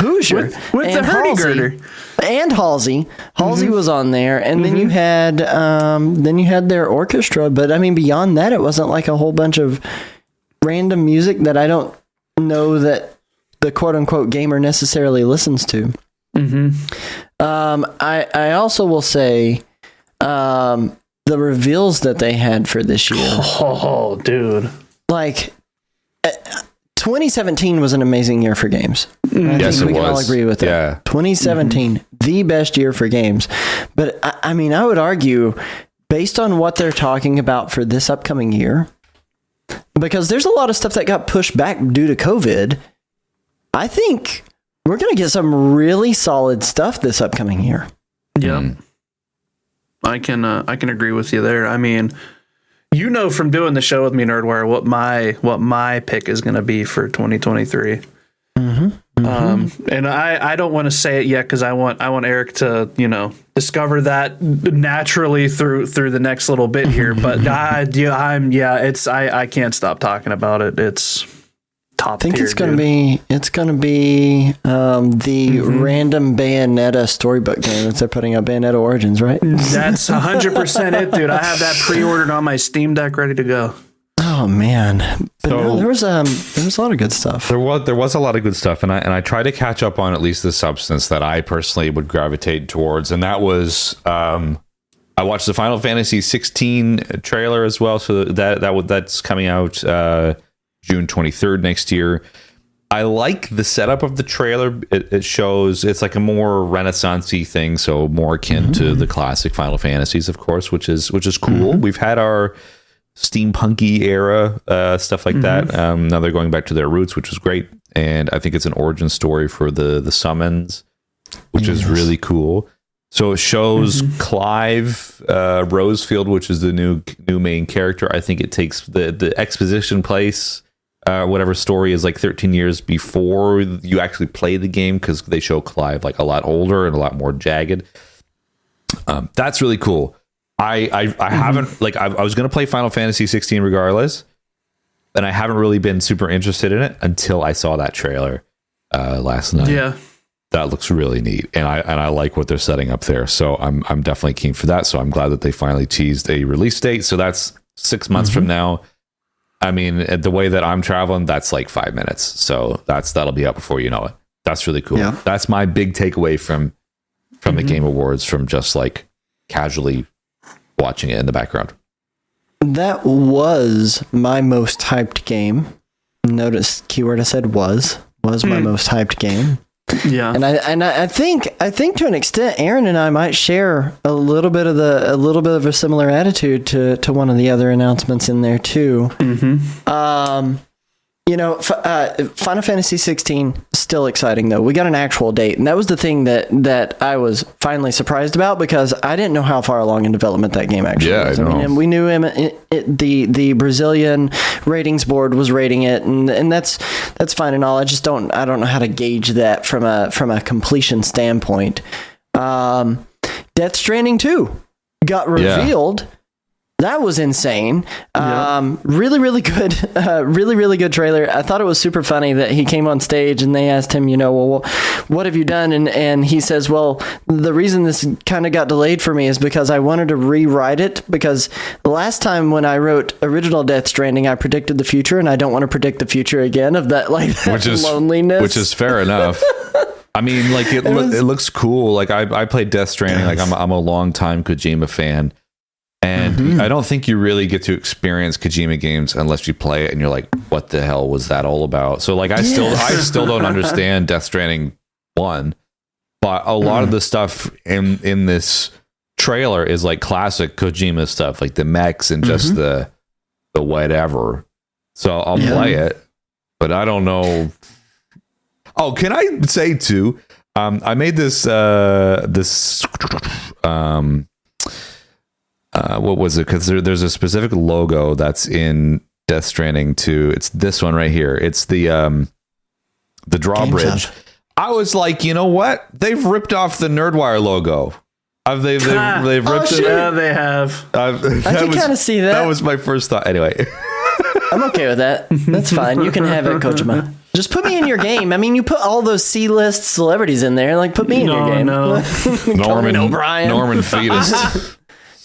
With the hurdy-gurdy. And Halsey. Halsey was on there, and then you had their orchestra, but I mean beyond that it wasn't like a whole bunch of random music that I don't know that the quote unquote gamer necessarily listens to. I also will say the reveals that they had for this year. Oh, dude. Like 2017 was an amazing year for games. Yes, it was. We can all agree with that. Yeah. 2017, the best year for games. But I mean, I would argue, based on what they're talking about for this upcoming year, because there's a lot of stuff that got pushed back due to COVID, I think we're going to get some really solid stuff this upcoming year. Yeah. I can agree with you there. I mean, you know, from doing the show with me, Nerdwire, what my pick is going to be for 2023. And I don't want to say it yet because I want Eric to, you know, discover that naturally through the next little bit here. But I can't stop talking about it. It's top tier. I think it's going to be the random Bayonetta storybook game that they're putting out, Bayonetta Origins, right? That's 100% it, dude. I have that pre-ordered on my Steam Deck ready to go. Oh man, but no, there was a lot of good stuff. There was a lot of good stuff, and I tried to catch up on at least the substance that I personally would gravitate towards, and that was I watched the Final Fantasy 16 trailer as well, so that's coming out June 23rd next year. I like the setup of the trailer. It shows it's like a more Renaissance-y thing, so more akin to the classic Final Fantasies, of course, which is cool. We've had our steampunky era stuff like that. Now they're going back to their roots, which is great, and I think it's an origin story for the summons, which is really cool. So it shows Clive Rosefield, which is the new main character. I think it takes the exposition place, whatever story is like 13 years before you actually play the game, because they show Clive like a lot older and a lot more jagged. That's really cool. I haven't, like, I was going to play Final Fantasy 16 regardless, and I haven't really been super interested in it until I saw that trailer last night. Yeah. That looks really neat, and I like what they're setting up there. So I'm definitely keen for that. So I'm glad that they finally teased a release date. So that's 6 months from now. I mean, the way that I'm traveling, that's like 5 minutes. So that'll be out before you know it. That's really cool. Yeah. That's my big takeaway from the Game Awards, from just like casually watching it in the background. That was my most hyped game. Notice keyword I said was my most hyped game. Yeah, and I think to an extent, Aaron and I might share a little bit of a similar attitude to one of the other announcements in there too. You know, Final Fantasy 16 still exciting though. We got an actual date, and that was the thing that I was finally surprised about, because I didn't know how far along in development that game actually was. I mean, and we knew him. The Brazilian ratings board was rating it, and that's fine and all. I don't know how to gauge that from a completion standpoint. Death Stranding 2 got revealed. Yeah. That was insane. Really, really good. Really, really good trailer. I thought it was super funny that he came on stage and they asked him, well, what have you done? And he says, well, the reason this kind of got delayed for me is because I wanted to rewrite it, because the last time when I wrote original Death Stranding, I predicted the future, and I don't want to predict the future again of that, like, that loneliness. Which is fair enough. I mean, like, it looks cool. Like, I played Death Stranding. Like, I'm a long time Kojima fan. And I don't think you really get to experience Kojima games unless you play it and you're like, what the hell was that all about? So like, I still don't understand Death Stranding 1, but a lot of the stuff in this trailer is like classic Kojima stuff, like the mechs and just the whatever. So I'll play it, but I don't know. Oh, can I say too? I made this what was it? Because there's a specific logo that's in Death Stranding 2. It's this one right here. It's the drawbridge. I was like, you know what? They've ripped off the Nerdwire logo. They've ripped it. Yeah, they have. I can kind of see that. That was my first thought. Anyway, I'm okay with that. That's fine. You can have it, Kojima. Just put me in your game. I mean, you put all those C-list celebrities in there. Like, put me in your game. No. Norman O'Brien. Norman Fetus.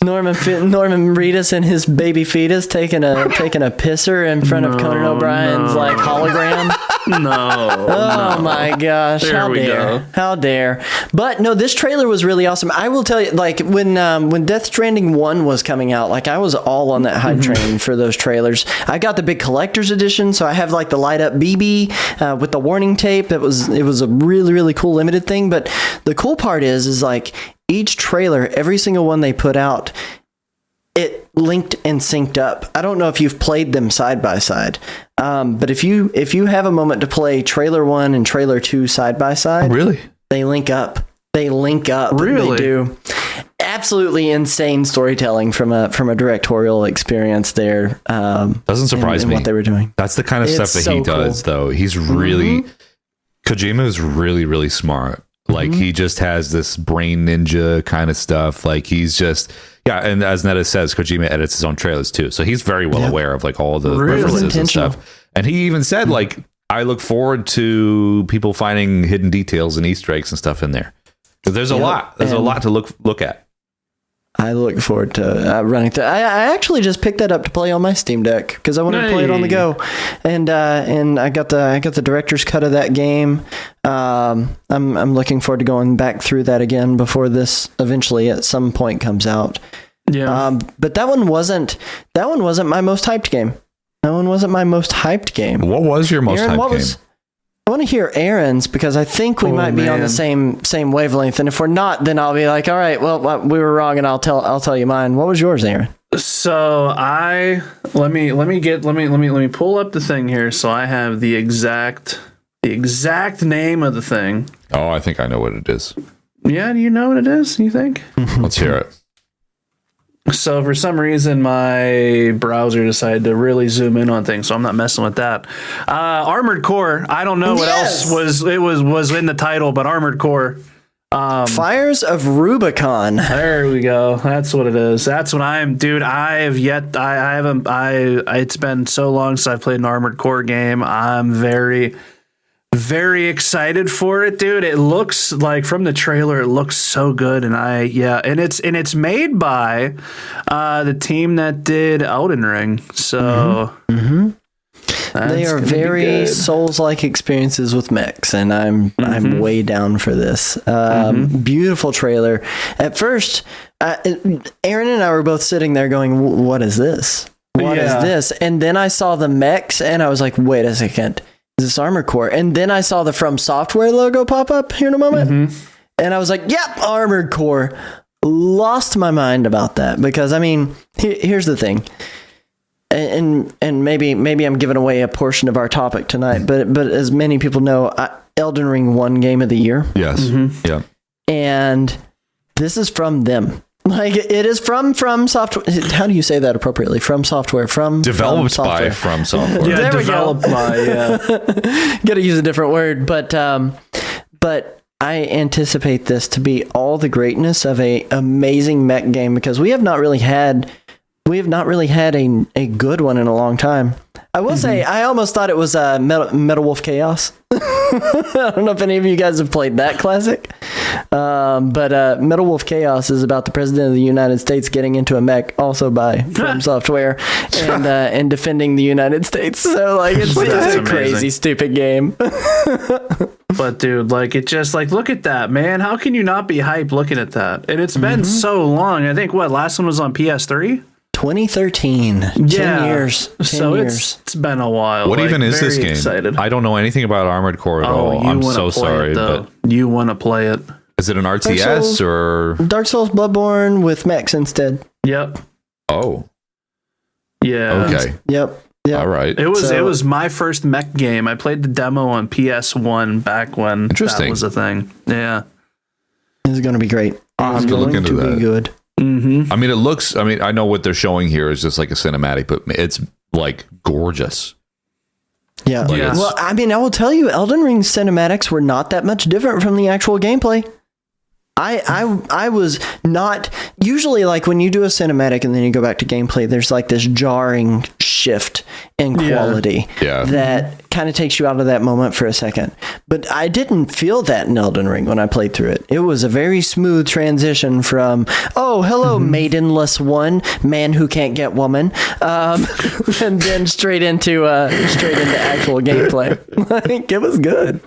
Norman Reedus and his baby fetus taking a pisser in front of Conan O'Brien's like hologram. Oh my gosh! How dare! But no, this trailer was really awesome. I will tell you, like when Death Stranding 1 was coming out, like I was all on that hype train for those trailers. I got the big collector's edition, so I have like the light up BB with the warning tape. It was a really really cool limited thing. But the cool part is like each trailer, every single one they put out, it linked and synced up. I don't know if you've played them side by side, but if you have a moment to play trailer 1 and trailer 2 side by side, really, they link up. Really, they do. Absolutely insane storytelling from a directorial experience there. Doesn't surprise me what they were doing. That's the kind of stuff that he does, though. He's really Kojima is really really smart. Like he just has this brain ninja kind of stuff. Like he's just and as Netta says, Kojima edits his own trailers too, so he's very well aware of like all the references and stuff. And he even said like, I look forward to people finding hidden details and Easter eggs and stuff in there. Because there's a lot. There's a lot to look at. I look forward to running through. I actually just picked that up to play on my Steam Deck because I wanted to play it on the go, and I got the director's cut of that game. I'm looking forward to going back through that again before this eventually at some point comes out. Yeah. But that one wasn't my most hyped game. What was your most hyped game? I want to hear Aaron's because I think we might be on the same wavelength, and if we're not, then I'll be like, all right, well, we were wrong, and I'll tell you mine. What was yours, Aaron? So let me pull up the thing here. So I have the exact name of the thing. Oh, I think I know what it is. Yeah, do you know what it is? You think? Let's hear it. So for some reason, my browser decided to really zoom in on things, so I'm not messing with that. Armored Core. I don't know what else was in the title, but Armored Core. Fires of Rubicon. There we go. That's what it is. That's what dude. It's been so long since I've played an Armored Core game. I'm very, very excited for it, dude. It looks like from the trailer, it looks so good, and it's made by the team that did Elden Ring. So they are very Souls-like experiences with mechs, and I'm way down for this. Beautiful trailer. At first, Aaron and I were both sitting there going, "What is this? What is this?" And then I saw the mechs, and I was like, "Wait a second. Is this Armored Core?" And then I saw the From Software logo pop up here in a moment. And I was like, yep, Armored Core. Lost my mind about that because, I mean, here's the thing. And maybe I'm giving away a portion of our topic tonight, but as many people know, Elden Ring won Game of the Year. Yes. Yeah. And this is from them. Like it is from Software. How do you say that appropriately? From Software. Developed by From Software. Yeah, developed by. Yeah. Got to use a different word, but I anticipate this to be all the greatness of a amazing mech game because we have not really had a good one in a long time. I will say I almost thought it was Metal Wolf Chaos. I don't know if any of you guys have played that classic, but Metal Wolf Chaos is about the president of the United States getting into a mech, also by From Software, and defending the United States. So like it's a crazy stupid game. But dude, like it just like look at that, man. How can you not be hyped looking at that? And it's been so long. I think last one was on PS3. 2013. 10 years. 10 years. It's been a while. What even is this game? Excited. I don't know anything about Armored Core at all. I'm so sorry. But you want to play it. Is it an RTS or Dark Souls Bloodborne with mechs instead? Yep. Oh. Yeah. Okay. Yep. All right. It was my first mech game. I played the demo on PS1 back when that was a thing. Yeah. This is going to be great. I'll have It's to look going into to that. be good. Mm-hmm. I mean, it looks. I mean, I know what they're showing here is just like a cinematic, but it's like gorgeous. Yeah. Like, it's- Well, I mean, I will tell you, Elden Ring cinematics were not that much different from the actual gameplay. I was not usually like when you do a cinematic and then you go back to gameplay, there's like this jarring shift in quality Yeah. that kind of takes you out of that moment for a second. But I didn't feel that in Elden Ring when I played through it. It was a very smooth transition from, oh, hello, maidenless one, man who can't get woman, and then straight into actual gameplay. Like, it was good.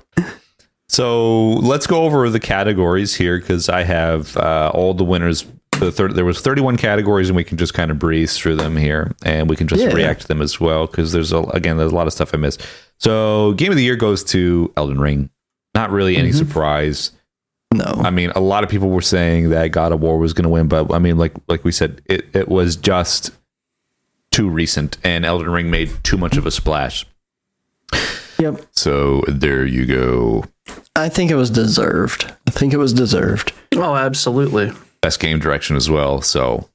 So let's go over the categories here because I have all the winners. There was 31 categories, and we can just kind of breeze through them here, and we can just react to them as well because there's a lot of stuff I missed. So Game of the Year goes to Elden Ring. Not really any surprise. No, I mean, a lot of people were saying that God of War was going to win, but I mean, like we said, it was just too recent, and Elden Ring made too much of a splash. Yep. So there you go. I think it was deserved. Oh, absolutely. Best game direction as well. So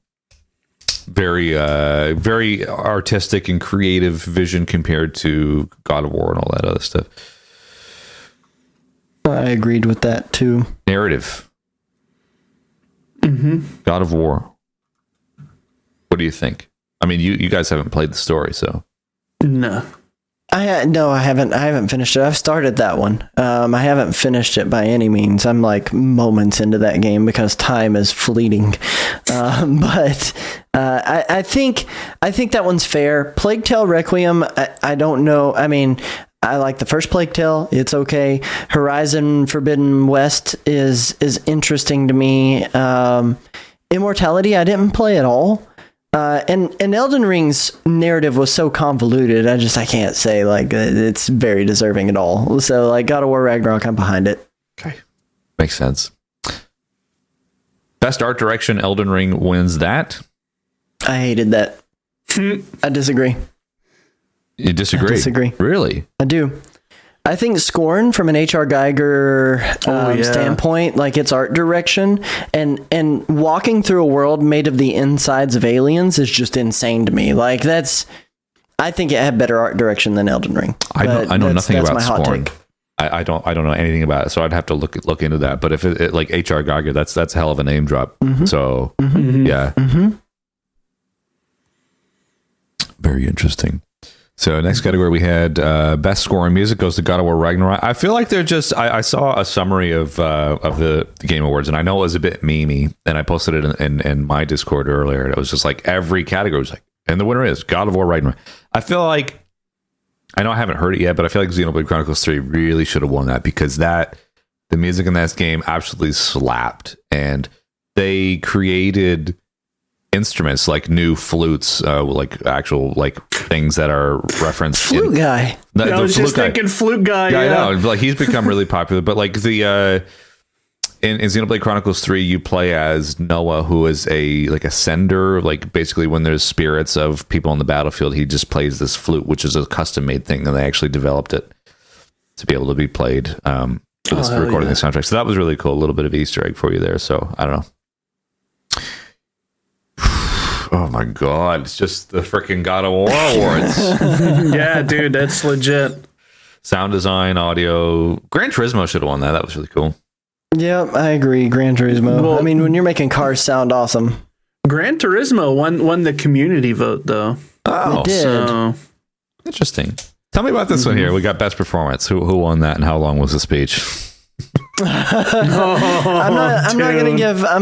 very, very artistic and creative vision compared to God of War and all that other stuff. I agreed with that too. Narrative. God of War. What do you think? I mean, you guys haven't played the story, so. No. I haven't finished it. I've started that one. I haven't finished it by any means. I'm like moments into that game because time is fleeting. But I think that one's fair. Plague Tale Requiem, I don't know. I mean, I like the first Plague Tale. It's okay. Horizon Forbidden West is interesting to me. Immortality, I didn't play at all. And Elden Ring's narrative was so convoluted. I can't say like it's very deserving at all. So like God of War Ragnarok, I'm behind it. Okay. Makes sense. Best art direction, Elden Ring wins that. I hated that. I disagree. You disagree? I disagree. Really? I do. I think Scorn from an H.R. Geiger standpoint, like its art direction and walking through a world made of the insides of aliens is just insane to me. Like I think it had better art direction than Elden Ring. I know nothing about my hot Scorn. take. I don't know anything about it, so I'd have to look into that. But if it like H.R. Geiger, that's a hell of a name drop. So yeah, very interesting. So next category we had best score in music goes to God of War Ragnarok. I feel like they're just I saw a summary of the Game Awards, and I know it was a bit memey, and I posted it in my Discord earlier, and it was just like every category was like, and the winner is God of War Ragnarok. I feel like, I know I haven't heard it yet, but I feel like Xenoblade Chronicles 3 really should have won that because the music in that game absolutely slapped, and they created instruments like new flutes, like actual like things that are referenced. Flute guy. I was just thinking flute guy. Yeah, I know. Like he's become really popular, but like the in Xenoblade Chronicles 3, you play as Noah, who is a sender. Like basically, when there's spirits of people on the battlefield, he just plays this flute, which is a custom made thing, and they actually developed it to be able to be played for this recording the soundtrack. So that was really cool. A little bit of Easter egg for you there. So I don't know. Oh my God, it's just the freaking God of War awards. Yeah, dude, that's legit. Sound design, audio. Gran Turismo should have won that. That was really cool. Yep, I agree. Gran Turismo. Well, I mean, when you're making cars sound awesome. Gran Turismo won the community vote, though. Oh, It did. So, interesting. Tell me about this one here. We got best performance. Who won that, and how long was the speech? I'm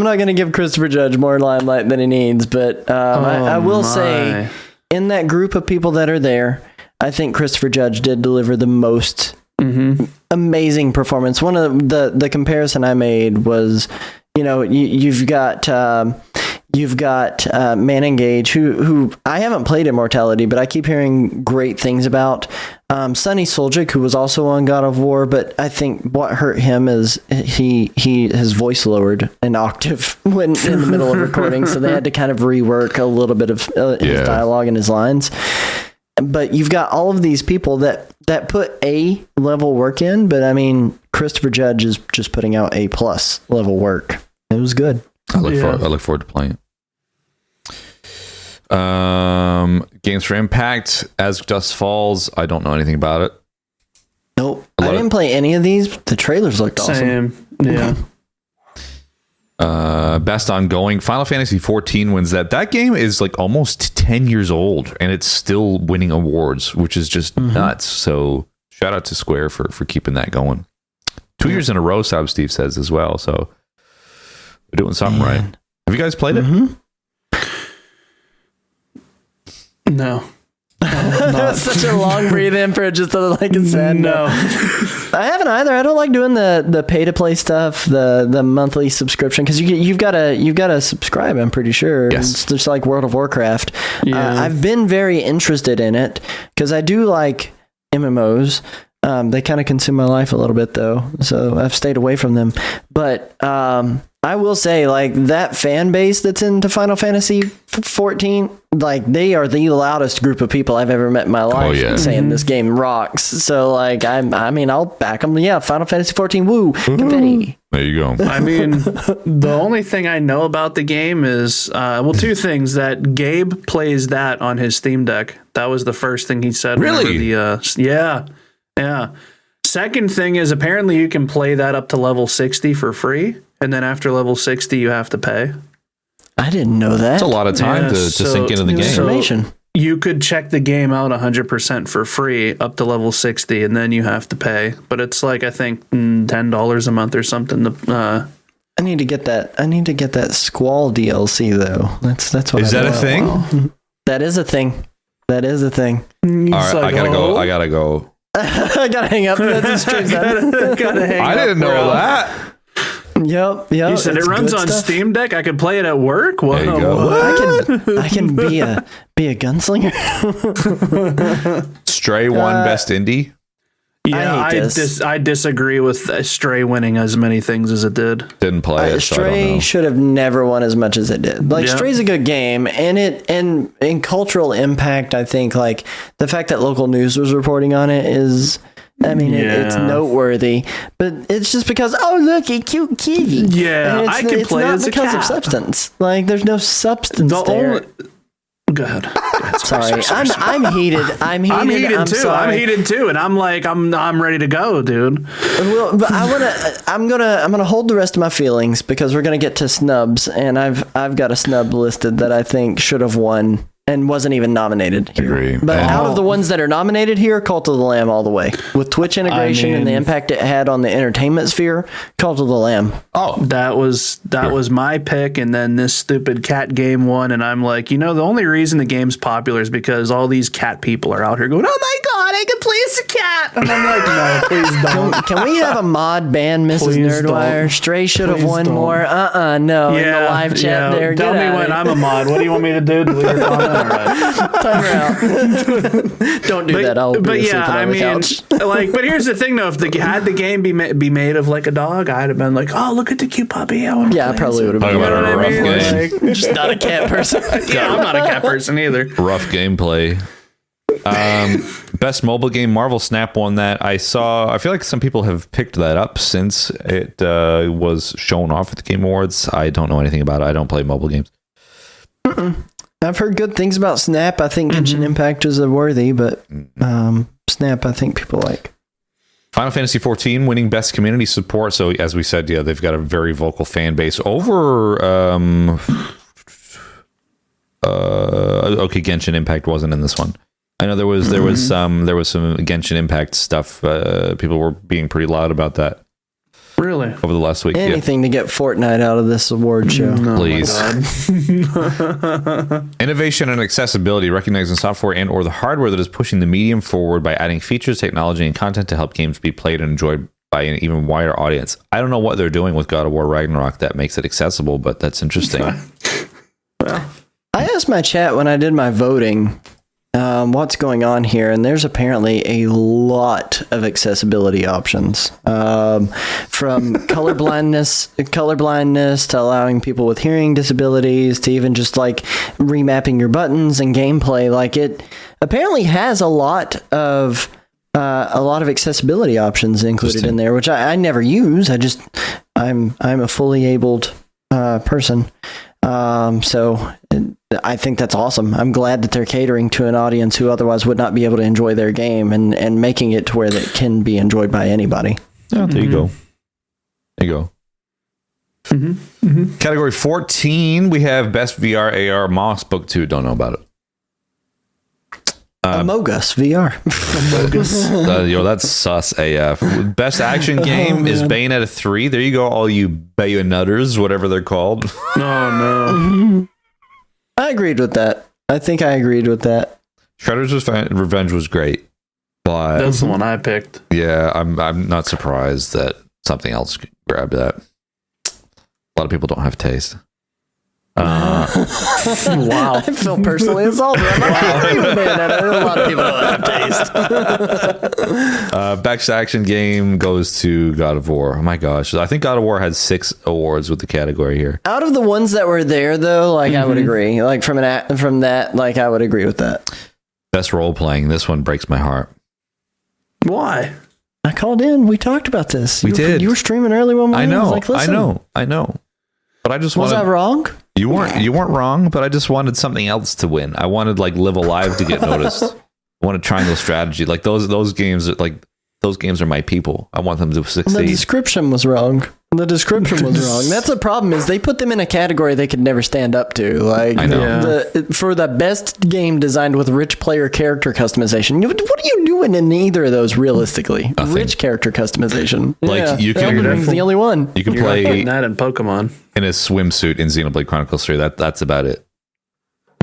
not gonna give Christopher Judge more limelight than he needs, but I will say, in that group of people that are there, I think Christopher Judge did deliver the most amazing performance. One of the comparison I made was, you've got Man Engage, who I haven't played Immortality, but I keep hearing great things about. Sonny Suljic, who was also on God of War, but I think what hurt him is his voice lowered an octave when in the middle of recording, so they had to kind of rework a little bit of his dialogue and his lines. But you've got all of these people that put A level work in, but I mean, Christopher Judge is just putting out A+ level work. It was good. I look forward to playing it. Games for Impact, As Dust Falls. I don't know anything about it. Nope. I didn't play any of these. The trailers looked awesome. Same. Yeah. Best ongoing, Final Fantasy 14 wins that. That game is like almost 10 years old and it's still winning awards, which is just nuts. So shout out to Square for keeping that going. 2 years in a row, Sab Steve says as well. So we're doing something right. Have you guys played it? No. That was such a long breathe in for just like a sad no. I haven't either. I don't like doing the pay to play stuff, the monthly subscription, because you've got to subscribe. I'm pretty sure. Yes. It's just like World of Warcraft. Yeah. I've been very interested in it because I do like MMOs. They kind of consume my life a little bit though, so I've stayed away from them. But I will say, like, that fan base that's into Final Fantasy 14, like, they are the loudest group of people I've ever met in my life saying this game rocks. So, like, I mean, I'll back them. Yeah, Final Fantasy 14, woo, confetti. There you go. I mean, the only thing I know about the game is, two things. That Gabe plays that on his Steam Deck. That was the first thing he said. Really? Yeah. Second thing is, apparently you can play that up to level 60 for free. And then after level 60, you have to pay. I didn't know that. That's a lot of time to sink into the game. Information. You could check the game out 100% for free up to level 60, and then you have to pay. But it's like, I think, $10 a month or something. I need to get that. I need to get that Squall DLC though. That's what. Is that a thing? Wow. That is a thing. That is a thing. All right, I gotta go. I gotta hang up. Gotta hang I didn't know that. Yep. You said it runs on stuff. Steam Deck. I could play it at work. Whoa. There you go. I can be a gunslinger. Stray won Best Indie. Yeah, I disagree with Stray winning as many things as it did. Didn't play it. So Stray should have never won as much as it did. Like, Stray's a good game, and in cultural impact, I think, like, the fact that local news was reporting on it is. I mean, it's noteworthy, but it's just because, oh, look, a cute kitty. Yeah, I can play as a cat. It's not because of substance. Like, there's no substance there. Go ahead. Sorry. I'm heated. I'm heated too. Sorry. I'm heated too, and I'm like, I'm ready to go, dude. Well, but I'm gonna hold the rest of my feelings because we're gonna get to snubs, and I've got a snub listed that I think should have won and wasn't even nominated here. Agree. But out of the ones that are nominated here, Cult of the Lamb all the way. With Twitch integration and the impact it had on the entertainment sphere, Cult of the Lamb. Oh, that was my pick, and then this stupid cat game won, and I'm like, the only reason the game's popular is because all these cat people are out here going, oh my god, I can play as a cat, and I'm like, no, please don't. Can we have a mod ban Mrs. Please Nerdwire? don't. Please don't. Have won don't. more. No. In the live chat there. Tell me when I'm a mod. What do you want me to do? Delete your comment? All right. Time her out. Don't do that. I'll be sleeping on the couch. But here's the thing, though. If had the game be made of like a dog, I'd have been like, oh, look at the cute puppy. I probably would have been. Game. Just not a cat person. Yeah, I'm not a cat person either. Rough gameplay. Best mobile game, Marvel Snap won that. I feel like some people have picked that up since it was shown off at the Game Awards. I don't know anything about it. I don't play mobile games. I've heard good things about Snap. I think Genshin Impact is worthy, but Snap I think people like. Final Fantasy 14 winning best community support. So as we said, they've got a very vocal fan base over. Genshin Impact wasn't in this one. I know there was some Genshin Impact stuff. People were being pretty loud about that. Really? Over the last week. Anything to get Fortnite out of this award show. Please. Innovation and accessibility, recognizing software and or the hardware that is pushing the medium forward by adding features, technology, and content to help games be played and enjoyed by an even wider audience. I don't know what they're doing with God of War Ragnarok that makes it accessible, but that's interesting. I asked my chat when I did my voting what's going on here, and there's apparently a lot of accessibility options, from color blindness to allowing people with hearing disabilities to even just like remapping your buttons and gameplay. Like, it apparently has a lot of accessibility options included in there, which I never use. I'm a fully abled person. So I think that's awesome. I'm glad that they're catering to an audience who otherwise would not be able to enjoy their game and making it to where it can be enjoyed by anybody. Yeah, there you go. There you go. Category 14, we have Best VR AR Moss Book 2. Don't know about it. Among Us VR. That's sus AF. Best action game is Bayonetta 3. There you go, all you Bayonetters, whatever they're called. Oh, no. I agreed with that. I think I agreed with that. Shredder's Revenge was great, but That's the one I picked. yeah, I'm not surprised that something else grabbed that. A lot of people don't have taste. Wow. I feel personally assaulted. I'm not agreeing with Bayonetta. A lot of people don't have taste. Best action game goes to God of War. Oh my gosh. I think God of War had 6 awards with the category here. Out of the ones that were there, though, like I would agree. Like from that, like I would agree with that. Best role playing. This one breaks my heart. Why? I called in. We talked about this. We did. You were streaming early one morning. I know. was like, listen, I know. But I just Was I wrong? You weren't wrong, but I just wanted something else to win. I wanted like Live Alive to get noticed. I wanted Triangle Strategy. Like those games are my people. I want them to succeed. The description was wrong. That's the problem, is they put them in a category they could never stand up to. Like, I know. For the best game designed with rich player character customization. What are you doing in either of those realistically? Nothing. Rich character customization. Like, you can- Elden Ring's the only one. You can You're not play putting that in Pokemon. in a swimsuit in Xenoblade Chronicles 3. That's about it.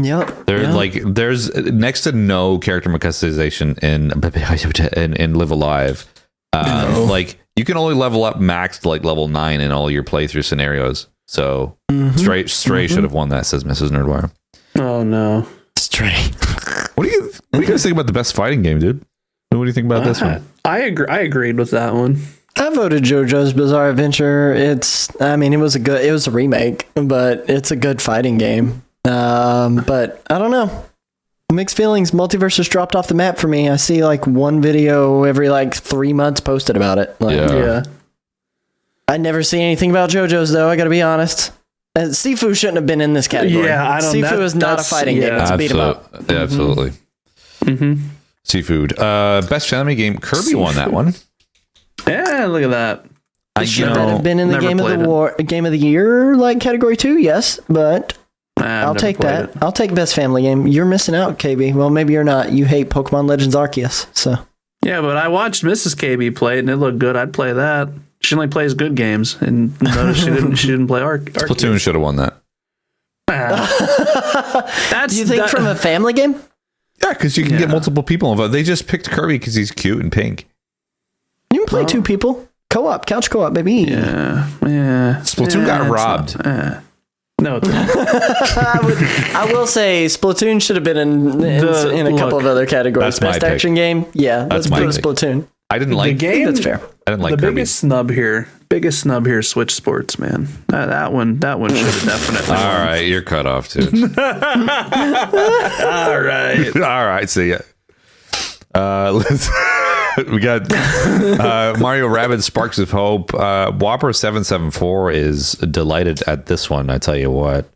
Yep. There's next to no character customization in Live Alive. Like you can only level up max to like level 9 in all your playthrough scenarios. So Stray should have won that, says Mrs. Nerdwire. Oh, no. Stray. What do you guys think about the best fighting game, dude? What do you think about this one? I agreed with that one. I voted JoJo's Bizarre Adventure. It was a remake, but it's a good fighting game. But I don't know. Mixed feelings. Multiverse has dropped off the map for me. I see like one video every like 3 months posted about it. Like, Yeah. I never see anything about JoJo's though. I got to be honest. Sifu shouldn't have been in this category. Yeah, I don't. Sifu is not a fighting game. It's a beat 'em up. Yeah, absolutely. Seafood. Best family game. Kirby won that one. Yeah, look at that. Should have been in the never game of the year like category 2. Yes, but I've I'll never take played that. it. I'll take best family game. You're missing out, KB. Well, maybe you're not. You hate Pokemon Legends Arceus, so. Yeah, but I watched Mrs. KB play it, and it looked good. I'd play that. She only plays good games, and notice she didn't play Arceus. Splatoon should have won that. That's Do you think from a family game? Yeah, because you can get multiple people involved. They just picked Kirby because he's cute and pink. You can play 2 people. Co-op, couch co-op, baby. Yeah. Splatoon got robbed. No, it's not. I will say Splatoon should have been in a couple of other categories. That's my Best pick. action game. Yeah, That's let's my put pick. Splatoon. I didn't The like. game. That's fair. I didn't like The Kirby. biggest snub here is Switch Sports, man. That one should have definitely. All right, you're cut off too. All right. All right, see ya. We got Mario Rabbids Sparks of Hope. Whopper 774 is delighted at this one. I tell you what.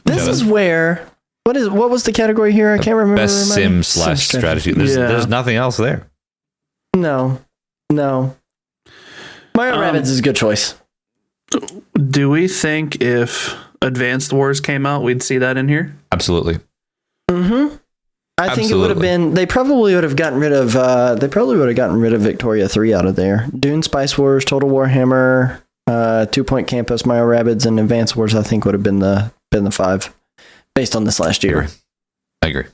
This is where. What was the category here? I can't remember. Best sim / strategy. There's nothing else there. No. Mario Rabbids is a good choice. Do we think if Advanced Wars came out, we'd see that in here? Absolutely. I think it would have been. They probably would have gotten rid of. Victoria 3 out of there. Dune, Spice Wars, Total Warhammer, 2 Point Campus, Mario Rabbids, and Advanced Wars. I think would have been the 5 based on this last year. I agree.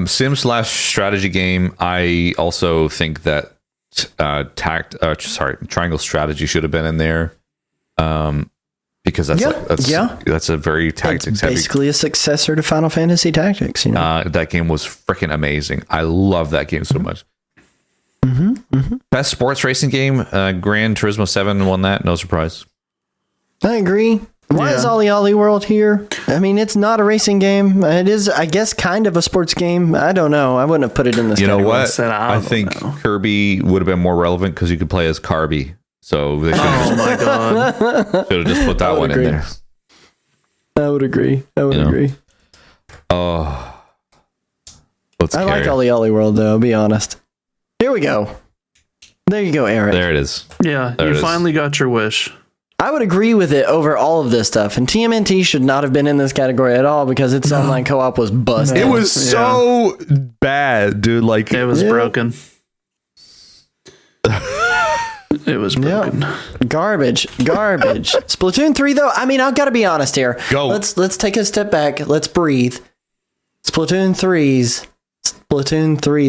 Sim / strategy game. I also think that Triangle Strategy should have been in there. Because that's a very tactics heavy. Basically a successor to Final Fantasy Tactics. You know, that game was freaking amazing. I love that game so much. Best sports racing game. Gran Turismo 7 won that. No surprise. I agree. Why is Ollie Ollie World here? I mean, it's not a racing game. It is, I guess, kind of a sports game. I don't know. I wouldn't have put it in this. You know category. what? I think Kirby would have been more relevant because you could play as Carby. So they should Oh my god. have just put that one in agree. there. I would agree. Agree. Oh, let's I carry like it. Ollie Ollie World, though. I'll be honest. Here we go. There you go, Eric. There it is. Yeah, There it you is. finally got your wish. I would agree with it over all of this stuff. And TMNT should not have been in this category at all because its online co-op was busted. It was so bad, dude. Like It was Yeah. broken. It was broken. Garbage. Splatoon 3, though, I mean, I've got to be honest here. Go. Let's take a step back. Let's breathe. Splatoon 3's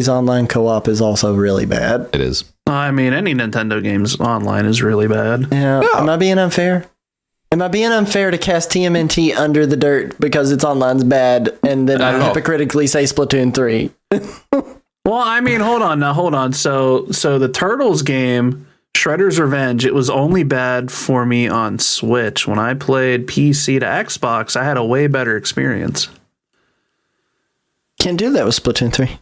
online co-op is also really bad. it is. I mean, any Nintendo games online is really bad. Yeah. Am I being unfair? Am I being unfair to cast TMNT under the dirt because its online's bad and then I No. hypocritically say Splatoon 3? Well, I mean, hold on. So the Turtles game, Shredder's Revenge, it was only bad for me on Switch. When I played PC to Xbox, I had a way better experience. Can't do that with Splatoon 3.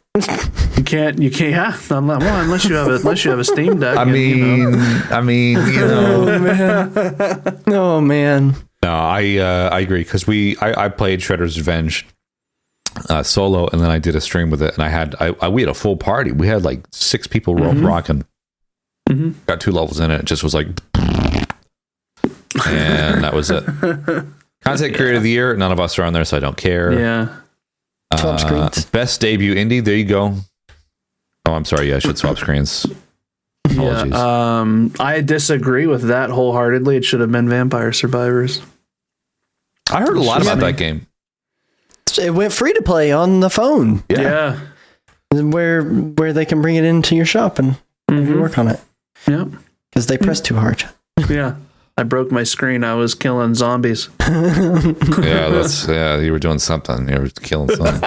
You can't. Yeah, unless you have a Steam Deck. I and, you know. mean, you know. Oh, man. No, I agree because I played Shredder's Revenge solo, and then I did a stream with it, and we had a full party. We had like 6 people rocking. Got 2 levels in it. It just was like, and that was it. Content Creator of the Year. None of us are on there, so I don't care. Yeah. Swap screens. Best debut indie. There you go. Oh, I'm sorry. Yeah, I should swap screens. Apologies. Yeah. I disagree with that wholeheartedly. It should have been Vampire Survivors. I heard a lot about that game. It went free to play on the phone, Yeah. where they can bring it into your shop and work on it Yep. because they press too hard. Yeah. I broke my screen. I was killing zombies. You were doing something. You were killing something.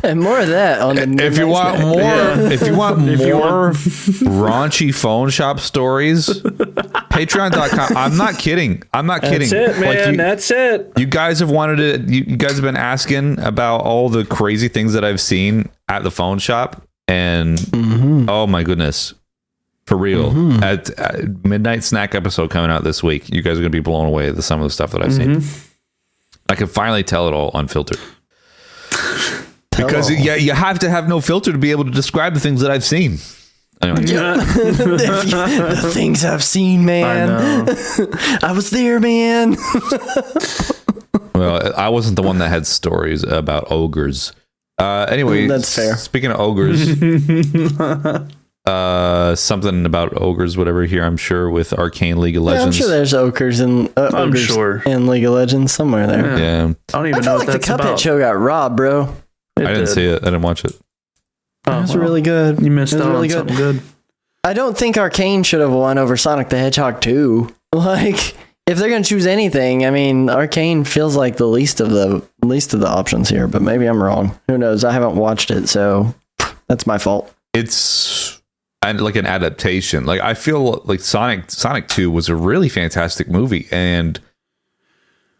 And more of that on the If you want more raunchy phone shop stories, patreon.com. I'm not kidding. That's it, man. That's it. You guys have wanted it. You guys have been asking about all the crazy things that I've seen at the phone shop. And oh my goodness, for real, at Midnight Snack episode coming out this week, you guys are going to be blown away at some of the stuff that I've seen. I can finally tell it all unfiltered. Because you have to have no filter to be able to describe the things that I've seen. Anyway. the things I've seen, man. I was there, man. Well, I wasn't the one that had stories about ogres. Anyway, That's fair. Speaking of ogres, something about ogres, whatever here, I'm sure, with Arcane League of Yeah, I'm Legends. sure there's ogres in League of Legends somewhere there. Yeah. I don't even I know feel what like the that's Cuphead about. show got robbed, bro. I didn't see it. I didn't watch it. Oh, It was well. really good. You missed It was out really on something good. I don't think Arcane should have won over Sonic the Hedgehog 2. Like, if they're gonna choose anything, I mean, Arcane feels like the least of the options here. But maybe I'm wrong. Who knows? I haven't watched it, so that's my fault. It's like an adaptation. Like I feel like Sonic 2 was a really fantastic movie, and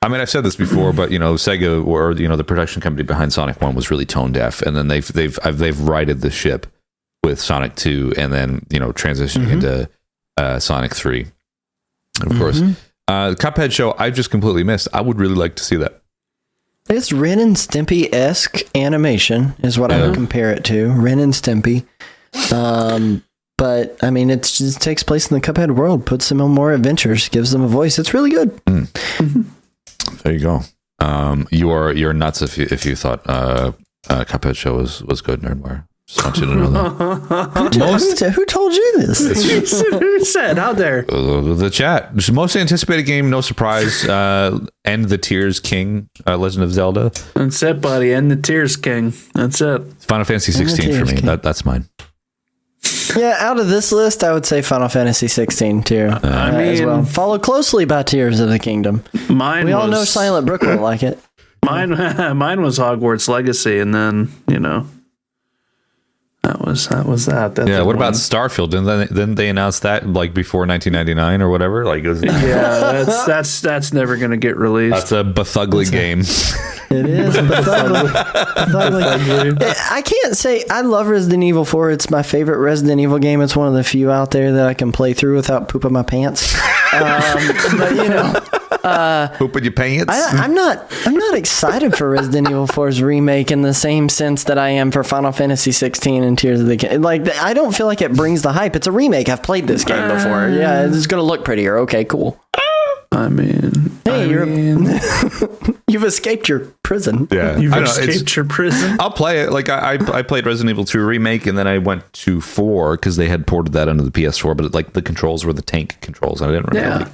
I mean I've said this before, but Sega or the production company behind Sonic 1 was really tone deaf, and then they've righted the ship with Sonic 2, and then transitioning into Sonic 3, and of course. The Cuphead show I just completely missed. I would really like to see that. It's Ren and Stimpy-esque animation is what I would compare it to. Ren and Stimpy. But I mean, it just takes place in the Cuphead world, puts them on more adventures, gives them a voice. It's really good. There you go. You're nuts if you thought Cuphead show was good, Nerdwire. Just want you to know that. Who told you this? Who said? Out there. The chat. Most anticipated game, no surprise. End the Tears King, Legend of Zelda. That's it, buddy. End the Tears King. That's it. Final Fantasy 16 for me. That's mine. Yeah, out of this list, I would say Final Fantasy 16 too. As well. Followed closely by Tears of the Kingdom. We all know Silent Brook won't like it. Mine was Hogwarts Legacy, and then that was that. That's What about Starfield? Didn't they announce that like before 1999 or whatever? Like, that's never gonna get released. That's a Bethugly game. It is. It's ugly. I can't say I love Resident Evil 4. It's my favorite Resident Evil game. It's one of the few out there that I can play through without pooping my pants. But you know, pooping your pants. I'm not excited for Resident Evil 4's remake in the same sense that I am for Final Fantasy 16 and Tears of the Kingdom. Like, I don't feel like it brings the hype. It's a remake. I've played this game before. Yeah, it's gonna look prettier. Okay, cool. You've escaped your prison. Yeah, you've escaped your prison. I'll play it. Like I played Resident Evil 2 remake, and then I went to 4 because they had ported that onto the PS4. But like the controls were the tank controls, and I didn't really. Yeah.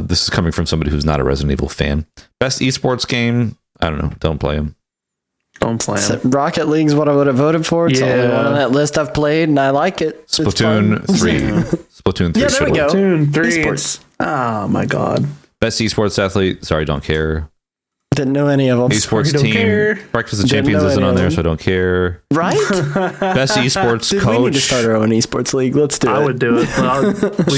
This is coming from somebody who's not a Resident Evil fan. Best esports game? I don't know. Don't play them. Don't play them. Rocket League's what I would have voted for. It's the only one on that list I've played, and I like it. Splatoon 3. Splatoon 3. Yeah, there we go. Splatoon 3. Esports. Oh my god. Best esports athlete? Sorry, don't care. Didn't know any of them. Esports Don't team. care. Breakfast of Champions isn't on there, so I don't care. Right? Best esports Dude, coach. we need to start our own esports league. Let's do it. I would do it. Well,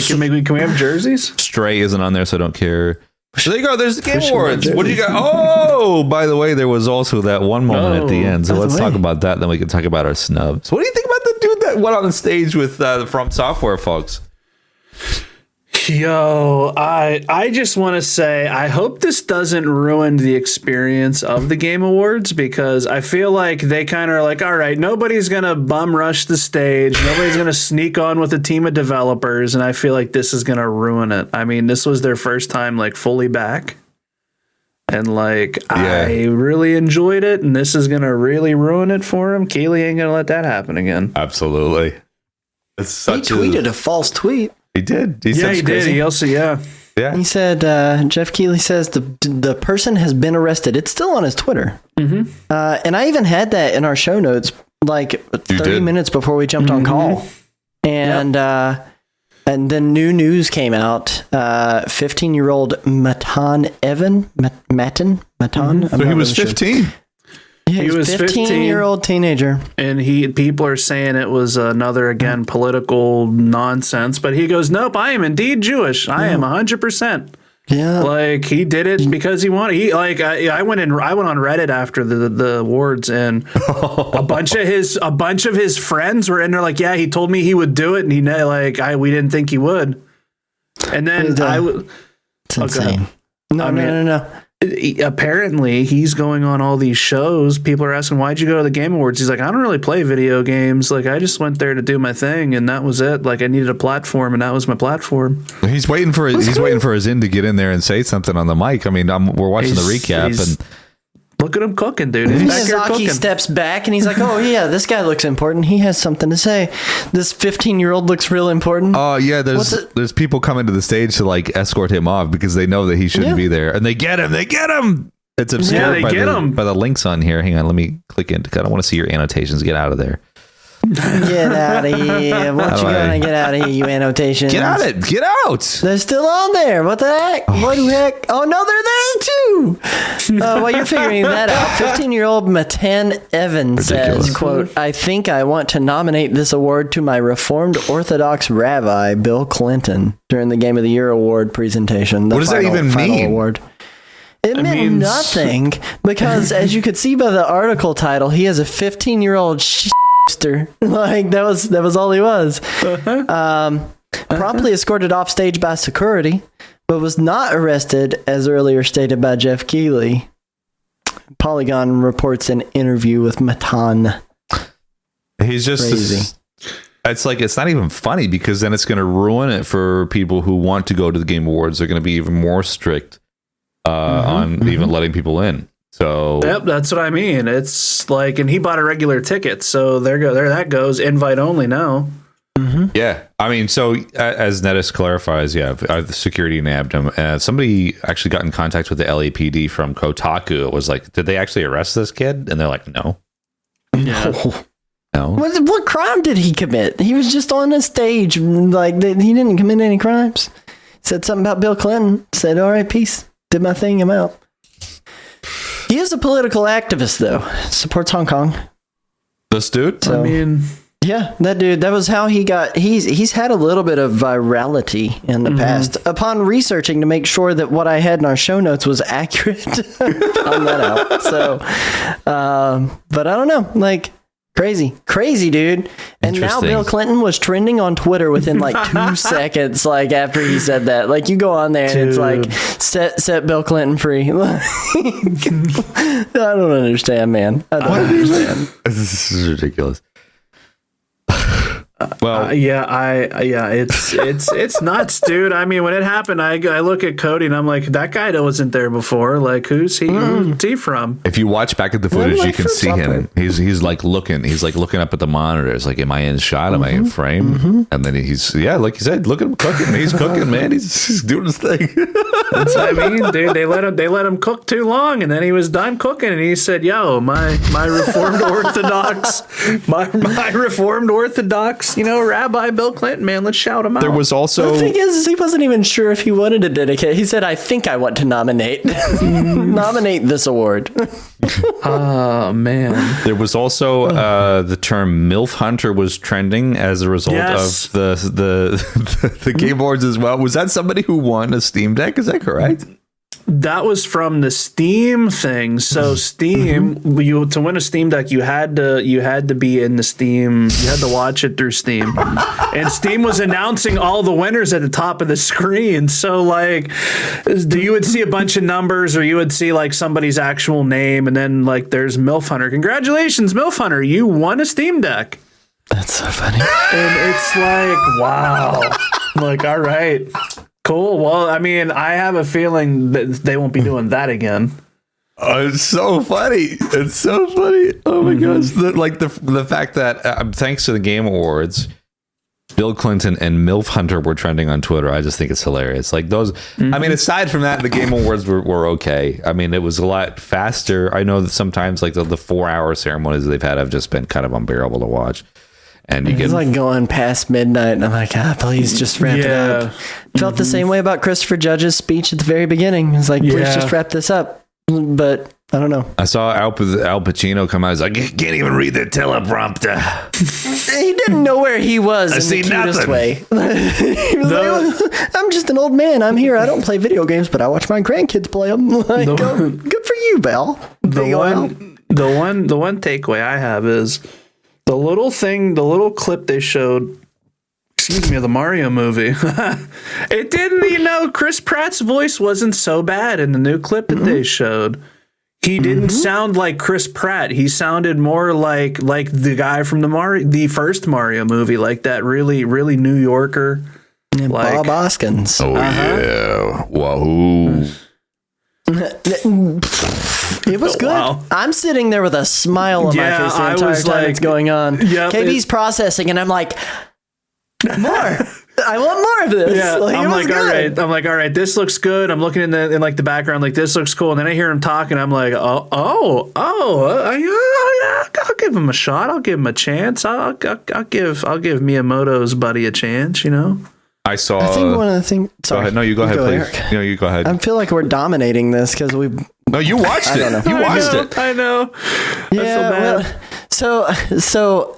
can we have jerseys? Stray isn't on there, so I don't care. So there you go. There's the Game Awards. What do you got? Oh, by the way, there was also that one moment at the end. So let's talk about that. Then we can talk about our snubs. What do you think about the dude that went on the stage with the From Software folks? Yo, I just want to say I hope this doesn't ruin the experience of the Game Awards, because I feel like they kind of are like, all right, nobody's going to bum rush the stage. Nobody's going to sneak on with a team of developers. And I feel like this is going to ruin it. I mean, this was their first time like fully back. And like, I really enjoyed it. And this is going to really ruin it for him. Keighley ain't going to let that happen again. Absolutely. It's such he tweeted a false tweet. He did. He did. He also, Yeah. He said, Jeff Keighley says the person has been arrested. It's still on his Twitter. Mm-hmm. And I even had that in our show notes like 30 minutes before we jumped on call. And and then new news came out. 15-year-old Matan Evan. Matan? So he was 15. Yeah, he was 15-year-old teenager, and people are saying it was another political nonsense. But he goes, "Nope, I am indeed Jewish. I am 100%." Yeah, like he did it because he wanted. He like I went on Reddit after the awards, and a bunch of his friends were in there like, "Yeah, he told me he would do it, and we didn't think he would." And then it's insane. No. Apparently he's going on all these shows. People are asking, why'd you go to the Game Awards? He's like, I don't really play video games. Like, I just went there to do my thing, and that was it. Like, I needed a platform, and that was my platform. He's waiting for his in to get in there and say something on the mic. I mean, we're watching the recap, and look at him cooking, dude. He's back here cooking. Steps back and he's like, "Oh yeah, this guy looks important. He has something to say. This 15-year-old looks real important." Oh yeah, there's people coming to the stage to like escort him off because they know that he shouldn't be there, and they get him. It's obscured by the links on here. Hang on, let me click in. I don't want to see your annotations. Get out of there. Get out of here. What you gonna get out of here, you annotations? Get out. They're still on there. What the heck? What the heck? Oh no, they're there too. While you're figuring that out, 15-year-old Matan Evans says, quote, "I think I want to nominate this award to my Reformed Orthodox Rabbi, Bill Clinton, during the Game of the Year award presentation." What does that even mean? Award. It meant nothing because, as you could see by the article title, he has a 15-year-old like that was all he was. Promptly escorted off stage by security, but was not arrested, as earlier stated by Jeff Keighley. Polygon reports an interview with Matan. He's just crazy. It's like, it's not even funny because then it's going to ruin it for people who want to go to the Game Awards. They're going to be even more strict on even letting people in. So yep, that's what I mean. It's like, and he bought a regular ticket, so there that goes, invite only now. Yeah, I mean, so as Nettis clarifies, the security nabbed him. Somebody actually got in contact with the LAPD from Kotaku. It was like, did they actually arrest this kid? And they're like, no. Yeah. No. What crime did he commit? He was just on a stage, like he didn't commit any crimes. Said something about Bill Clinton. Said, "All right, peace. Did my thing. I'm out." He is a political activist, though. Supports Hong Kong. This dude? So, I mean, Yeah, that dude, that was how he got, he's had a little bit of virality in the past. Upon researching to make sure that what I had in our show notes was accurate, found that out. So, but I don't know, like, crazy, dude. And now Bill Clinton was trending on Twitter within like 2 seconds, like after he said that. Like you go on there and it's like, set Bill Clinton free. I don't understand, man. I don't understand. This is ridiculous. Well, it's nuts, dude. I mean, when it happened, I look at Cody and I'm like, that guy wasn't there before. Like, who's he from? if you watch back at the footage, you can see him. He's like looking up at the monitors. Like, am I in shot? Am I in frame? And then he's like you said, look at him cooking. He's cooking, man. He's doing his thing. That's what I mean, dude. They let him cook too long, and then he was done cooking, and he said, "Yo, my Reformed Orthodox, my Reformed Orthodox, Rabbi Bill Clinton, man, let's shout him out." There was also the thing is, he wasn't even sure if he wanted to dedicate. He said, "I think I want to nominate this award." Oh man. There was also the term MILF Hunter was trending as a result of the Game Awards as well. Was that somebody who won a Steam Deck? Is that correct? That was from the Steam thing. So Steam, to win a Steam Deck, you had to be in the Steam. You had to watch it through Steam, and Steam was announcing all the winners at the top of the screen. So like, you would see a bunch of numbers, or you would see like somebody's actual name, and then like there's MILF Hunter. Congratulations, MILF Hunter! You won a Steam Deck. That's so funny. And it's like, wow. I'm like, all right. Cool. Well, I mean, I have a feeling that they won't be doing that again. Oh, it's so funny. It's so funny. Oh my gosh. The fact that thanks to the Game Awards, Bill Clinton and MILF Hunter were trending on Twitter. I just think it's hilarious. Like those, I mean, aside from that, the Game Awards were okay. I mean, it was a lot faster. I know that sometimes like the 4-hour ceremonies they've had have just been kind of unbearable to watch. And you it's like going past midnight, and I'm like, please just wrap it up. Felt the same way about Christopher Judge's speech at the very beginning. It's like, please just wrap this up. But I don't know. I saw Al Pacino come out. He's like, I can't even read the teleprompter. He didn't know where he was in see the cutest nothing. way. He was like, I'm just an old man. I'm here. I don't play video games, but I watch my grandkids play them. Like, good for you, Belle. The one takeaway I have is the little clip they showed, of the Mario movie. It didn't, Chris Pratt's voice wasn't so bad in the new clip that they showed. He didn't sound like Chris Pratt. He sounded more like the guy from the first Mario movie, like that really, really New Yorker. Like, Bob Hoskins. Oh, yeah. Wahoo. It was good. Wow. I'm sitting there with a smile on my face the entire time it's going on. KB's processing, and I'm like, more. I want more of this. Yeah, I'm like, all right, this looks good. I'm looking in the background, like this looks cool. And then I hear him talking. I'm like, yeah, I'll give him a shot. I'll give him a chance. I'll give Miyamoto's buddy a chance. I saw. I think one of the things. Go ahead. No, you go ahead, please. Eric. No, you go ahead. I feel like we're dominating this because we. No, you watched it. You watched it. I know. Yeah. So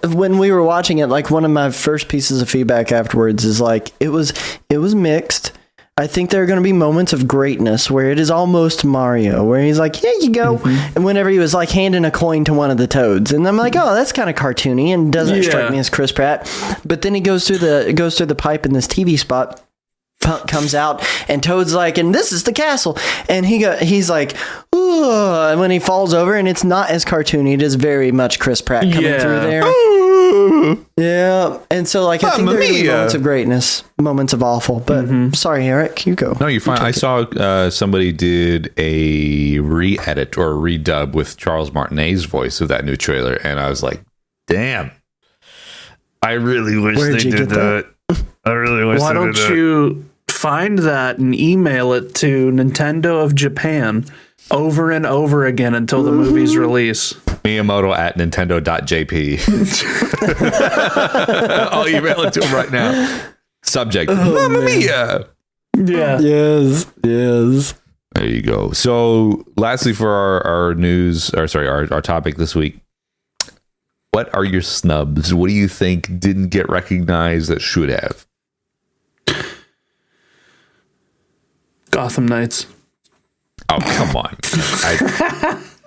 when we were watching it, like one of my first pieces of feedback afterwards is like it was mixed. I think there are going to be moments of greatness where it is almost Mario, where he's like, "Here you go," and whenever he was like handing a coin to one of the Toads, and I'm like, "Oh, that's kind of cartoony," and doesn't strike me as Chris Pratt. But then he goes through the pipe in this TV spot. Comes out and Toad's like, and this is the castle, and he's like, ooh, and when he falls over, and it's not as cartoony, it is very much Chris Pratt coming through there. Yeah, and so like I think there are moments of greatness, moments of awful, but sorry, Eric, you go. No, you're fine. I saw somebody did a re-edit or a redub with Charles Martinet's voice of that new trailer, and I was like, damn, I really wish they did that. I really wish. Why don't you find that and email it to Nintendo of Japan over and over again until the movie's release? Miyamoto at Nintendo.jp. I'll email it to him right now. Subject: Mamma Mia. Yeah. Yes. There you go. So, lastly, for our news, our topic this week, What are your snubs? What do you think didn't get recognized that should have? Gotham Knights. Oh, come on.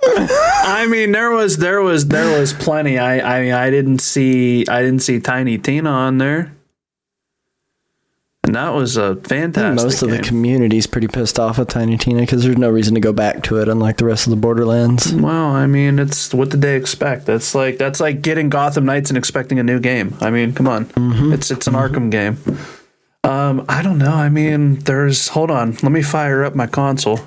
I mean, there was plenty. I didn't see Tiny Tina on there, and that was a fantastic. Most of the community's pretty pissed off with Tiny Tina because there's no reason to go back to it, unlike the rest of the Borderlands. Well, I mean, it's what did they expect? That's like getting Gotham Knights and expecting a new game. I mean, come on, it's an Arkham game. I don't know. I mean, hold on. Let me fire up my console.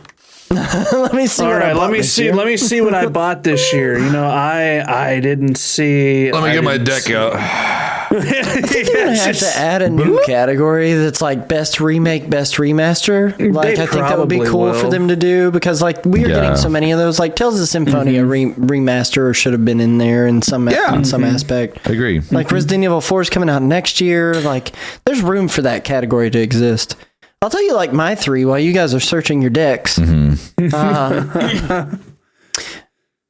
Let me see. All right, let me see what I bought this year. You know, I didn't see. Let me get my deck out. I think you're gonna have to add a new category that's like best remake, best remaster. Like, I think that would be cool for them to do because like we are getting so many of those. Like Tales of Symphonia remaster should have been in there in some aspect. I agree. Like Resident Evil 4 is coming out next year. Like there's room for that category to exist. I'll tell you like my 3 while you guys are searching your decks. I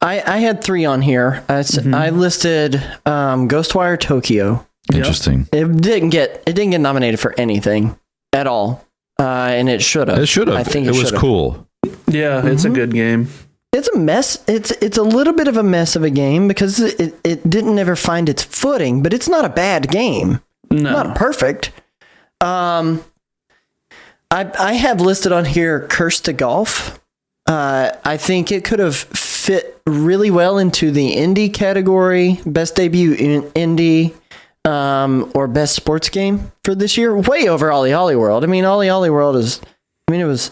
had 3 on here. I listed Ghostwire Tokyo. Interesting. It didn't get nominated for anything at all, and it should have. It should have. I think it was cool. Yeah, it's a good game. It's a mess. It's a little bit of a mess of a game because it didn't ever find its footing, but it's not a bad game. No, not perfect. I have listed on here Curse to Golf. I think it could have fit really well into the indie category, best debut in indie, or best sports game for this year, way over Ollie Ollie World. I mean, Ollie Ollie World it was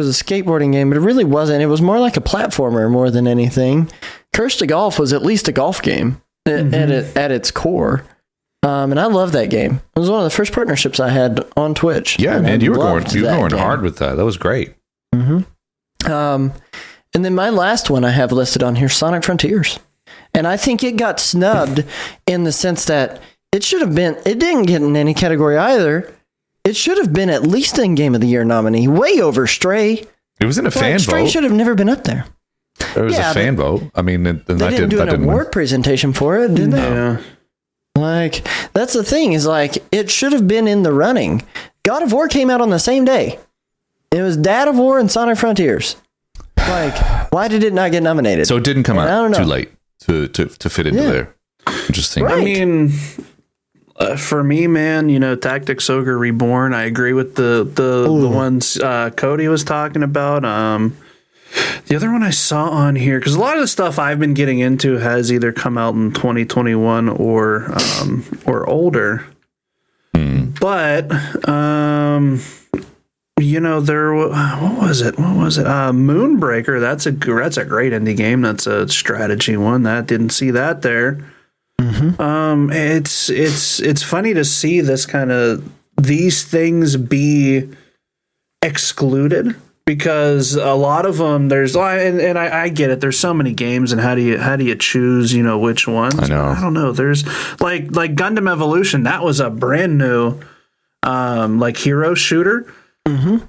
a skateboarding game, but it really wasn't. It was more like a platformer more than anything. Curse to Golf was at least a golf game at its core. And I love that game. It was one of the first partnerships I had on Twitch. Yeah, man, you were going hard with that. That was great. And then my last one I have listed on here, Sonic Frontiers. And I think it got snubbed in the sense that it didn't get in any category either. It should have been at least in Game of the Year nominee, way over Stray. It was in a fan vote. Stray should have never been up there. It was a fan vote. I mean, they didn't do an award presentation for it, did they? Yeah. Like, that's the thing, is like, it should have been in the running. God of War came out on the same day. It was Dad of War and Sonic Frontiers. Like, why did it not get nominated? So it didn't come out too late to fit into there. Interesting. Right. I mean, for me, man, you know, Tactics Ogre Reborn, I agree with the ones Cody was talking about. The other one I saw on here, because a lot of the stuff I've been getting into has either come out in 2021 or older. But you know, what was it? Moonbreaker. That's a great indie game. That's a strategy one. That didn't see that there. It's funny to see these things be excluded. Because a lot of them, I get it. There's so many games, and how do you choose? You know, which ones? I know. I don't know. There's like Gundam Evolution. That was a brand new, like hero shooter. I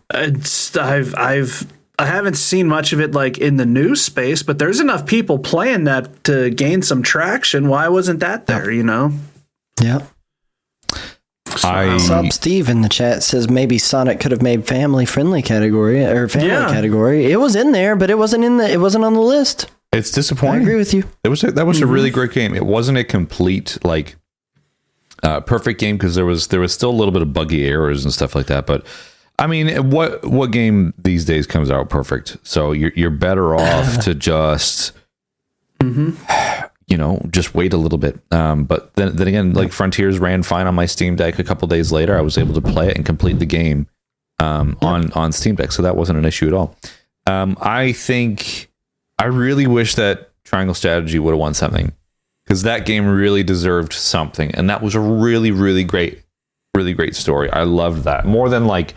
haven't seen much of it like in the news space, but there's enough people playing that to gain some traction. Why wasn't that there? You know? Yep. Sub Steve in the chat says maybe Sonic could have made family category. It was in there, but it wasn't on the list. It's disappointing. I agree with you. That was a really great game. It wasn't a complete perfect game because there was still a little bit of buggy errors and stuff like that. But I mean, what game these days comes out perfect? So you're better off to just you know, just wait a little bit. But then again, like Frontiers ran fine on my Steam Deck. A couple days later, I was able to play it and complete the game on Steam Deck. So that wasn't an issue at all. I really wish that Triangle Strategy would have won something, because that game really deserved something. And that was a really, really great story. I loved that more than like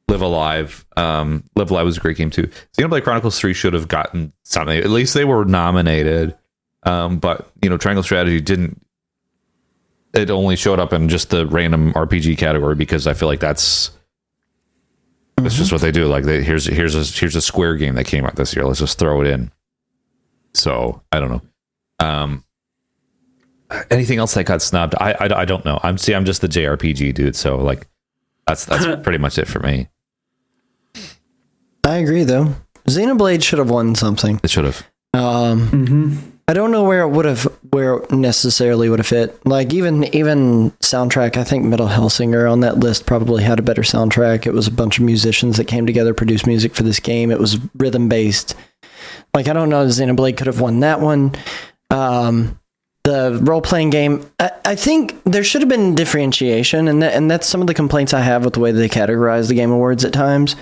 Live Alive. Live Alive was a great game too. Xenoblade Chronicles 3 should have gotten something. At least they were nominated. But you know, Triangle Strategy didn't. It only showed up in just the random RPG category because I feel like that's just what they do. Like, here's a Square game that came out this year. Let's just throw it in. So I don't know. anything else that got snubbed? I don't know. I'm just the JRPG dude, so like that's pretty much it for me. I agree, though. Xenoblade should have won something. It should have. I don't know where it necessarily would have fit. Like even soundtrack, I think Metal Hellsinger on that list probably had a better soundtrack. It was a bunch of musicians that came together, produced music for this game. It was rhythm based. Like, I don't know, Xenoblade could have won that one. The role-playing game, I think there should have been differentiation, and that's some of the complaints I have with the way they categorize the Game Awards at times.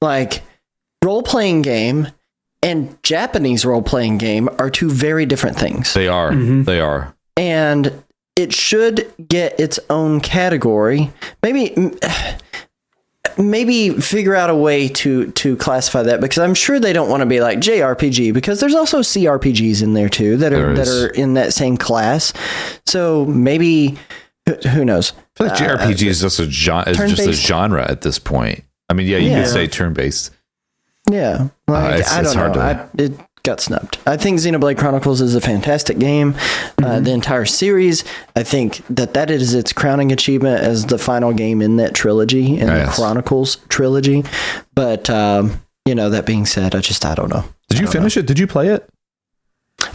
Like, role-playing game and Japanese role-playing game are two very different things. They are. They are. And it should get its own category. Maybe figure out a way to classify that, because I'm sure they don't want to be like JRPG, because there's also CRPGs in there too that are in that same class. So maybe, who knows? I feel like JRPG is just a genre at this point. I mean, you could say turn-based. Yeah, like, I don't know. It got snubbed. I think Xenoblade Chronicles is a fantastic game. The entire series, I think that is its crowning achievement as the final game in that trilogy, in the Chronicles trilogy. But that being said, I don't know. Did you finish it? Did you play it?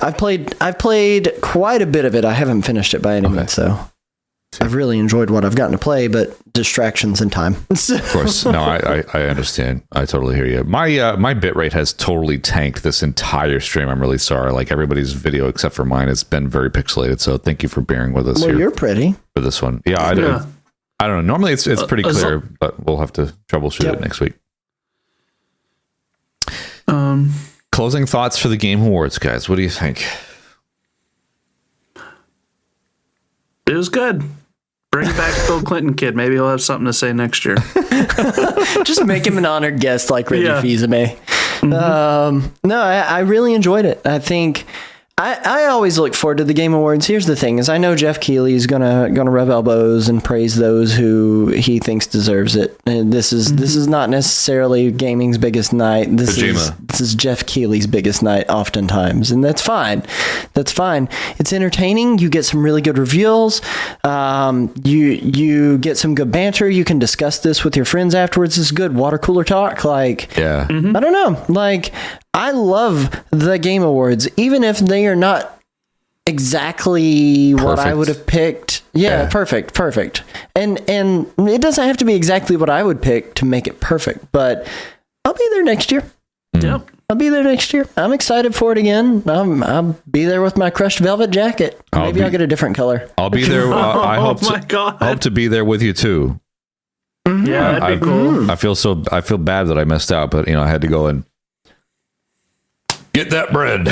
I've played quite a bit of it. I haven't finished it by any means, so I've really enjoyed what I've gotten to play, but distractions and time. Of course. No, I understand. I totally hear you. My bitrate has totally tanked this entire stream. I'm really sorry. Like, everybody's video except for mine has been very pixelated. So thank you for bearing with us here. You're pretty. For this one. Yeah, I don't know. Normally it's pretty clear, but we'll have to troubleshoot it next week. Closing thoughts for the Game Awards, guys. What do you think? It was good. Bring back Bill Clinton, kid. Maybe he'll have something to say next year. Just make him an honored guest like Reggie Fils-Aimé. No, I really enjoyed it. I think I always look forward to the Game Awards. Here's the thing: is I know Jeff Keighley's gonna rub elbows and praise those who he thinks deserves it. And this is not necessarily gaming's biggest night. This is Jeff Keighley's biggest night, oftentimes, and that's fine. That's fine. It's entertaining. You get some really good reveals. You get some good banter. You can discuss this with your friends afterwards. It's good water cooler talk. Like, I don't know. Like, I love the Game Awards, even if they are not exactly what I would have picked. Yeah, perfect. And it doesn't have to be exactly what I would pick to make it perfect, but I'll be there next year. Yep. I'll be there next year. I'm excited for it again. I'll be there with my crushed velvet jacket. Maybe I'll get a different color. I'll be there. I hope to be there with you too. Yeah, that'd be cool. I feel bad that I missed out, but I had to go and get that bread.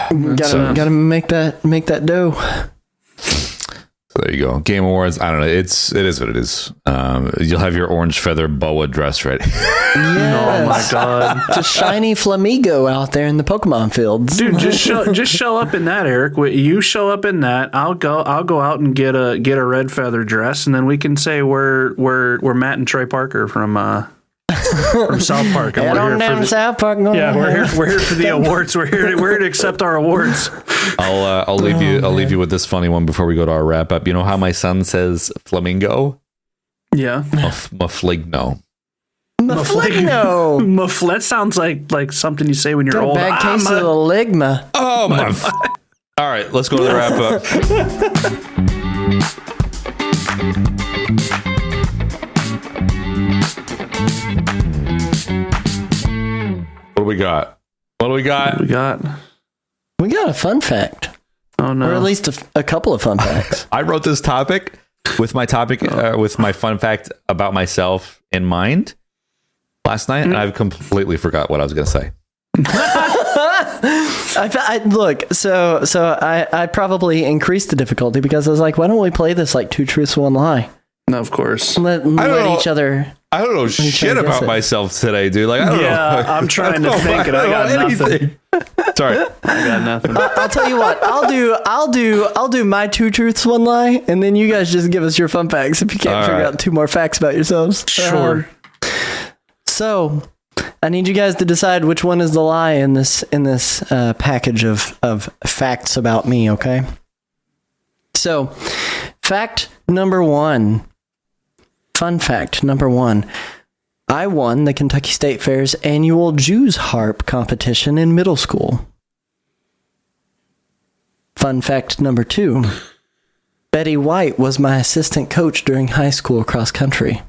Gotta make that dough. So there you go. Game Awards. I don't know. It is what it is. You'll have your orange feather boa dress ready. Yes. Oh my god! Just shiny flamingo out there in the Pokemon fields, dude. Just show up in that, Eric. You show up in that. I'll go out and get a red feather dress, and then we can say we're Matt and Trey Parker from South Park. And we're here for South Park. We're here for the awards. We're here to accept our awards. I'll leave you with this funny one before we go to our wrap up. You know how my son says flamingo? Yeah. Mafligno. Mafligno. That sounds like something you say when you're old. Bad case of the ligma. Oh my! All right, let's go to the wrap up. What do we got? We got a fun fact. Oh no! Or at least a couple of fun facts. I wrote this topic with my fun fact about myself in mind last night, and I've completely forgot what I was going to say. I probably increased the difficulty because I was like, why don't we play this like 2 truths, 1 lie? No, of course. Let each other. I don't know shit about myself today, dude. Like, I don't know. I'm trying to think, and I got nothing. Sorry, I got nothing. I'll tell you what. I'll do my 2 truths, 1 lie, and then you guys just give us your fun facts if you can't figure out 2 more facts about yourselves. Sure. So, I need you guys to decide which one is the lie in this package of facts about me. Okay. So, fact number one. Fun fact number one. I won the Kentucky State Fair's annual Jews harp competition in middle school. Fun fact number two. Betty White was my assistant coach during high school cross country.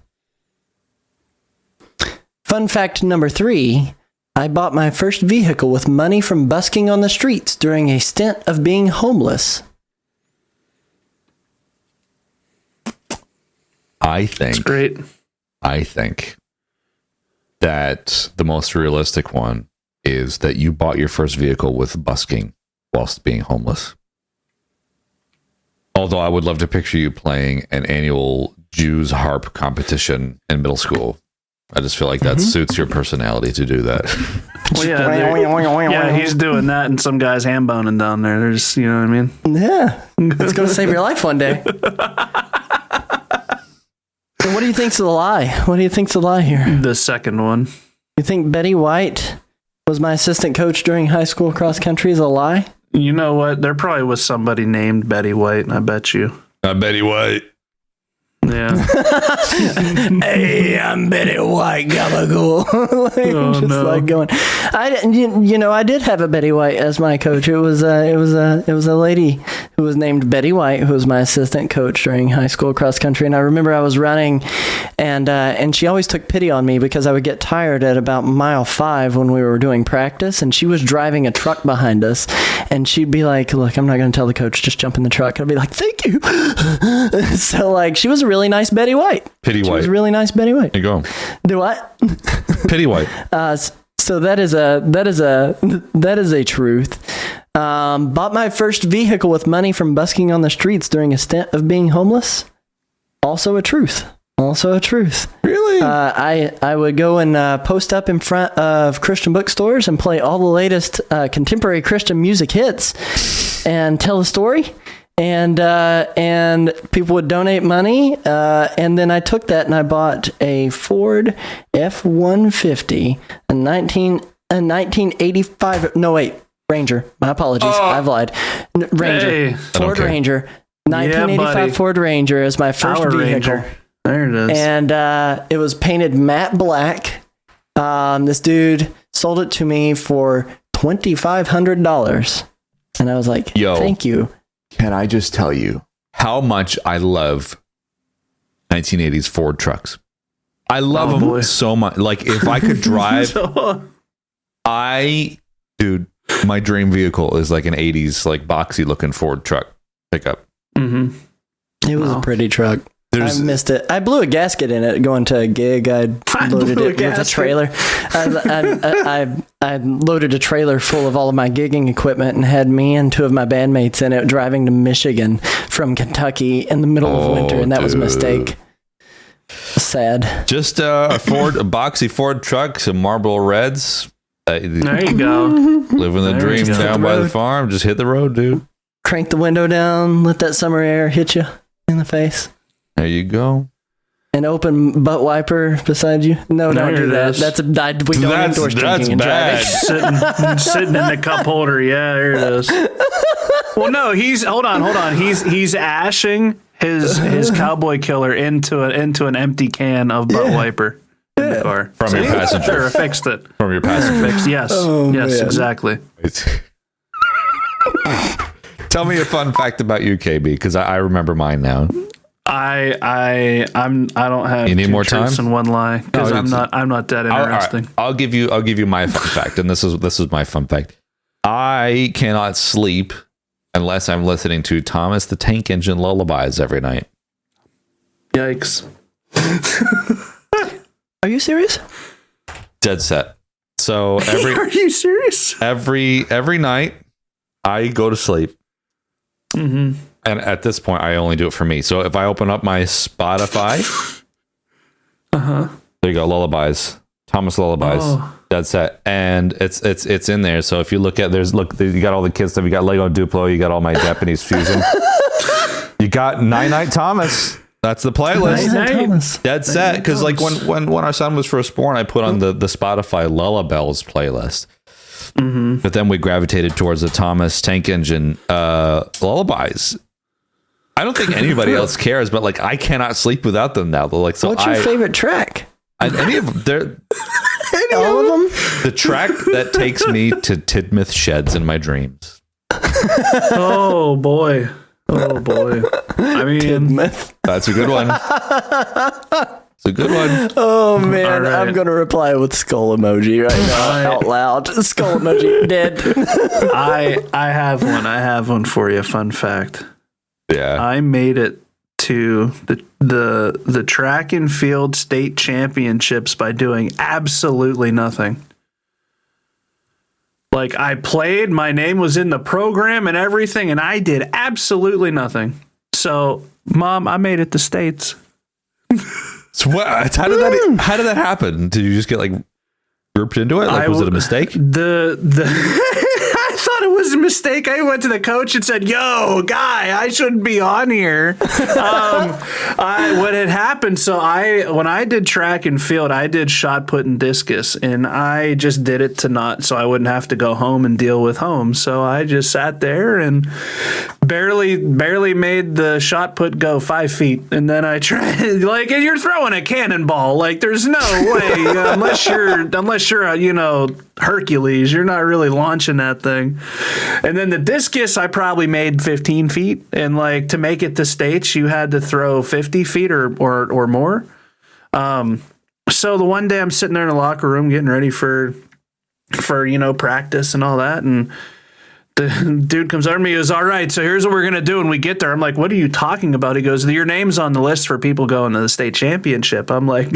Fun fact number three. I bought my first vehicle with money from busking on the streets during a stint of being homeless. That's great. I think that the most realistic one is that you bought your first vehicle with busking whilst being homeless. Although I would love to picture you playing an annual Jews harp competition in middle school. I just feel like that suits your personality to do that. Well, yeah, he's doing that and some guy's ham boning down there. There's, you know what I mean? Yeah. It's going to save your life one day. So what do you think's the lie? What do you think's the lie here? The second one. You think Betty White was my assistant coach during high school cross country is a lie? You know what? There probably was somebody named Betty White, I bet you. Betty White. Yeah. Hey, I'm Betty White, gabagool. Like going. I did have a Betty White as my coach. It was a lady who was named Betty White, who was my assistant coach during high school cross country. And I remember I was running, and she always took pity on me because I would get tired at about mile 5 when we were doing practice, and she was driving a truck behind us, and she'd be like, "Look, I'm not going to tell the coach. Just jump in the truck." I'd be like, "Thank you." So like, she was a really nice Betty White. Pity She White. was a really nice Betty White. There you go. Do what? Pity White. So that is a truth. Bought my first vehicle with money from busking on the streets during a stint of being homeless. Also a truth. Really? I would go and post up in front of Christian bookstores and play all the latest contemporary Christian music hits and tell a story. And people would donate money, and then I took that and I bought a Ford F-150, a 1985. No wait, Ranger. My apologies, I've lied. Ranger, Hey. Ford Okay. Ranger, 1985 buddy. Ford Ranger is my first Power vehicle, Ranger. There it is. and it was painted matte black. This dude sold it to me for $2,500, and I was like, Yo. "Thank you." Can I just tell you how much I love 1980s Ford trucks? I love them boy. so much. Like, if I could drive, dude, my dream vehicle is like an 80s, like boxy looking Ford truck pickup. Mm-hmm. It was a pretty truck. I missed it. I blew a gasket in it going to a gig. I loaded it with a trailer. I loaded a trailer full of all of my gigging equipment and had me and 2 of my bandmates in it driving to Michigan from Kentucky in the middle of winter, and that was a mistake. Sad. Just a boxy Ford truck, some Marlboro Reds. There you go. Living the There dream you go. down by the farm. Just hit the road, dude. Crank the window down, let that summer air hit you in the face. There you go. An open butt wiper beside you. No, don't There do it that. is. We don't endorse drinking and driving. sitting in the cup holder. Yeah, there it is. Well, no, hold on. He's ashing his cowboy killer into an empty can of butt wiper in the car From your passenger. Sure, I fixed it. From your passenger. Fixed. Yes, man. exactly. Tell me a fun fact about you, KB, because I remember mine now. I don't have. You need 2 more truths time? and 1 lie because I'm not that All right, interesting. I'll give you my fun fact, and this is my fun fact. I cannot sleep unless I'm listening to Thomas the Tank Engine lullabies every night. Yikes! Are you serious? Dead set. So Are you serious? every night I go to sleep. Mm-hmm. And at this point, I only do it for me. So if I open up my Spotify, there you go, lullabies, Thomas lullabies, dead set, and it's in there. So if you look at you got all the kids stuff, you got Lego Duplo, you got all my Japanese fusion, you got Night Night Thomas. That's the playlist. Night Night. Dead set. Because like when our son was first born, I put on the Spotify Lullabells playlist. Mm-hmm. But then we gravitated towards the Thomas Tank Engine lullabies. I don't think anybody else cares, but like I cannot sleep without them now. They're like, so What's your favorite track? Any of them? They're All of them? the track that takes me to Tidmouth Sheds in my dreams. Oh boy. I mean, That's a good one. It's a good one. Oh man, All right. I'm gonna reply with skull emoji right now out loud. Skull emoji dead. I have one for you. Fun fact. Yeah. I made it to the track and field state championships by doing absolutely nothing. Like I played, my name was in the program and everything, and I did absolutely nothing. So, Mom, I made it to states. So what? How did that happen? Did you just get like grouped into it? Like, was it a mistake? I thought it was a mistake. I went to the coach and said, "Yo, guy, I shouldn't be on here." What had happened? So when I did track and field, I did shot put and discus, and I just did it so I wouldn't have to go home and deal with home. So I just sat there and barely made the shot put go 5 feet, and then I tried like, and you're throwing a cannonball. Like there's no way unless you're Hercules, you're not really launching that thing. And then the discus, I probably made 15 feet, and like to make it to states, you had to throw 50 feet or more. So the one day I'm sitting there in the locker room getting ready for practice and all that, and the dude comes over to me. He goes, "All right, so here's what we're gonna do when we get there." I'm like, "What are you talking about?" He goes, "Your name's on the list for people going to the state championship." I'm like,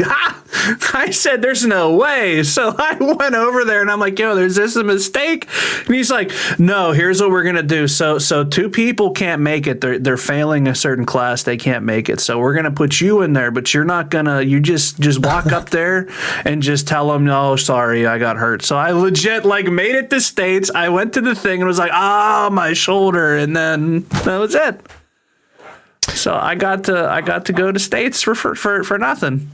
I said, "There's no way." So I went over there and I'm like, "Yo, there's this a mistake?" And he's like, "No, here's what we're gonna do. So 2 people can't make it. They're failing a certain class. They can't make it. So we're gonna put you in there, but you're not gonna. You just walk up there and just tell them, 'No, sorry, I got hurt.'" So I legit like made it to states. I went to the thing and was like, my shoulder, and then that was it. So I got to go to states for nothing.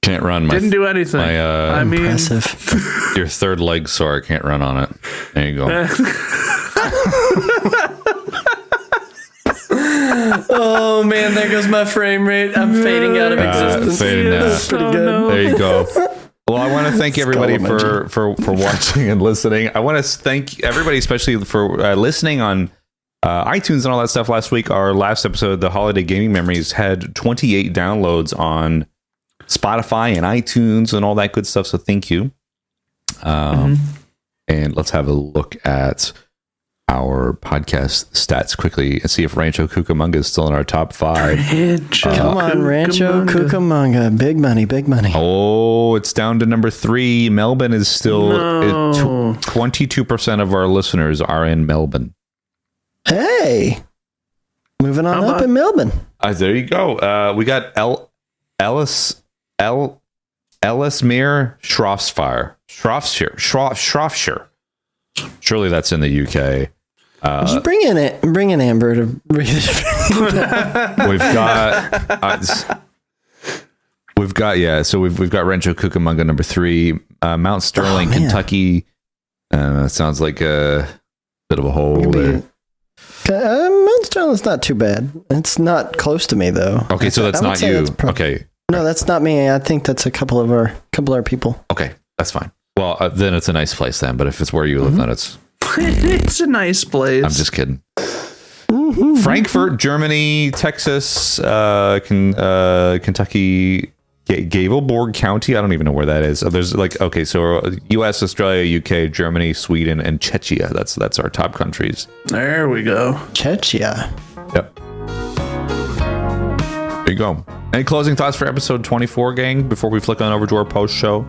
Can't run. Didn't do anything. I mean, Impressive. Your third leg sore. I can't run on it. There you go. Oh man, there goes my frame rate. I'm fading out of existence. Fading out. That's pretty good. no. There you go. Well, I want to thank everybody for watching and listening. I want to thank everybody, especially for listening on iTunes and all that stuff last week. Our last episode, the Holiday Gaming Memories, had 28 downloads on Spotify and iTunes and all that good stuff. So thank you. And let's have a look at our podcast stats quickly and see if Rancho Cucamonga is still in our top 5. Come on, Rancho Cucamonga. Big money, big money. Oh, it's down to number 3. Melbourne is still 22% of our listeners are in Melbourne. Hey, moving on up in Melbourne. There you go. We got Ellesmere, Shropshire. Surely that's in the UK. Just bring in Amber to read it. We've got So we've got Rancho Cucamonga number 3, Mount Sterling, Kentucky. Sounds like a bit of a hole there. Mount Sterling's not too bad. It's not close to me though. Okay, so that's not you. Okay. No, that's not me. I think that's a couple of our people. Okay, that's fine. Well, then it's a nice place then. But if it's where you live, then it's a nice place. I'm just kidding. Frankfurt, Germany, Texas, Kentucky, Gableborg County. I don't even know where that is. There's so U.S., Australia, UK, Germany, Sweden, and Czechia. That's our top countries. There we go. Czechia. Yep. There you go. Any closing thoughts for episode 24, gang, before we flick on over to our post show?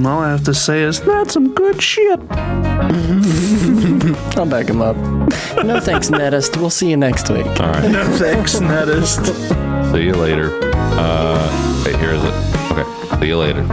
All I have to say is that's some good shit. I'll back him up. No thanks, Nettist. We'll see you next week. All right. No thanks, Nettist. See you later. Hey, here is it. Okay. See you later.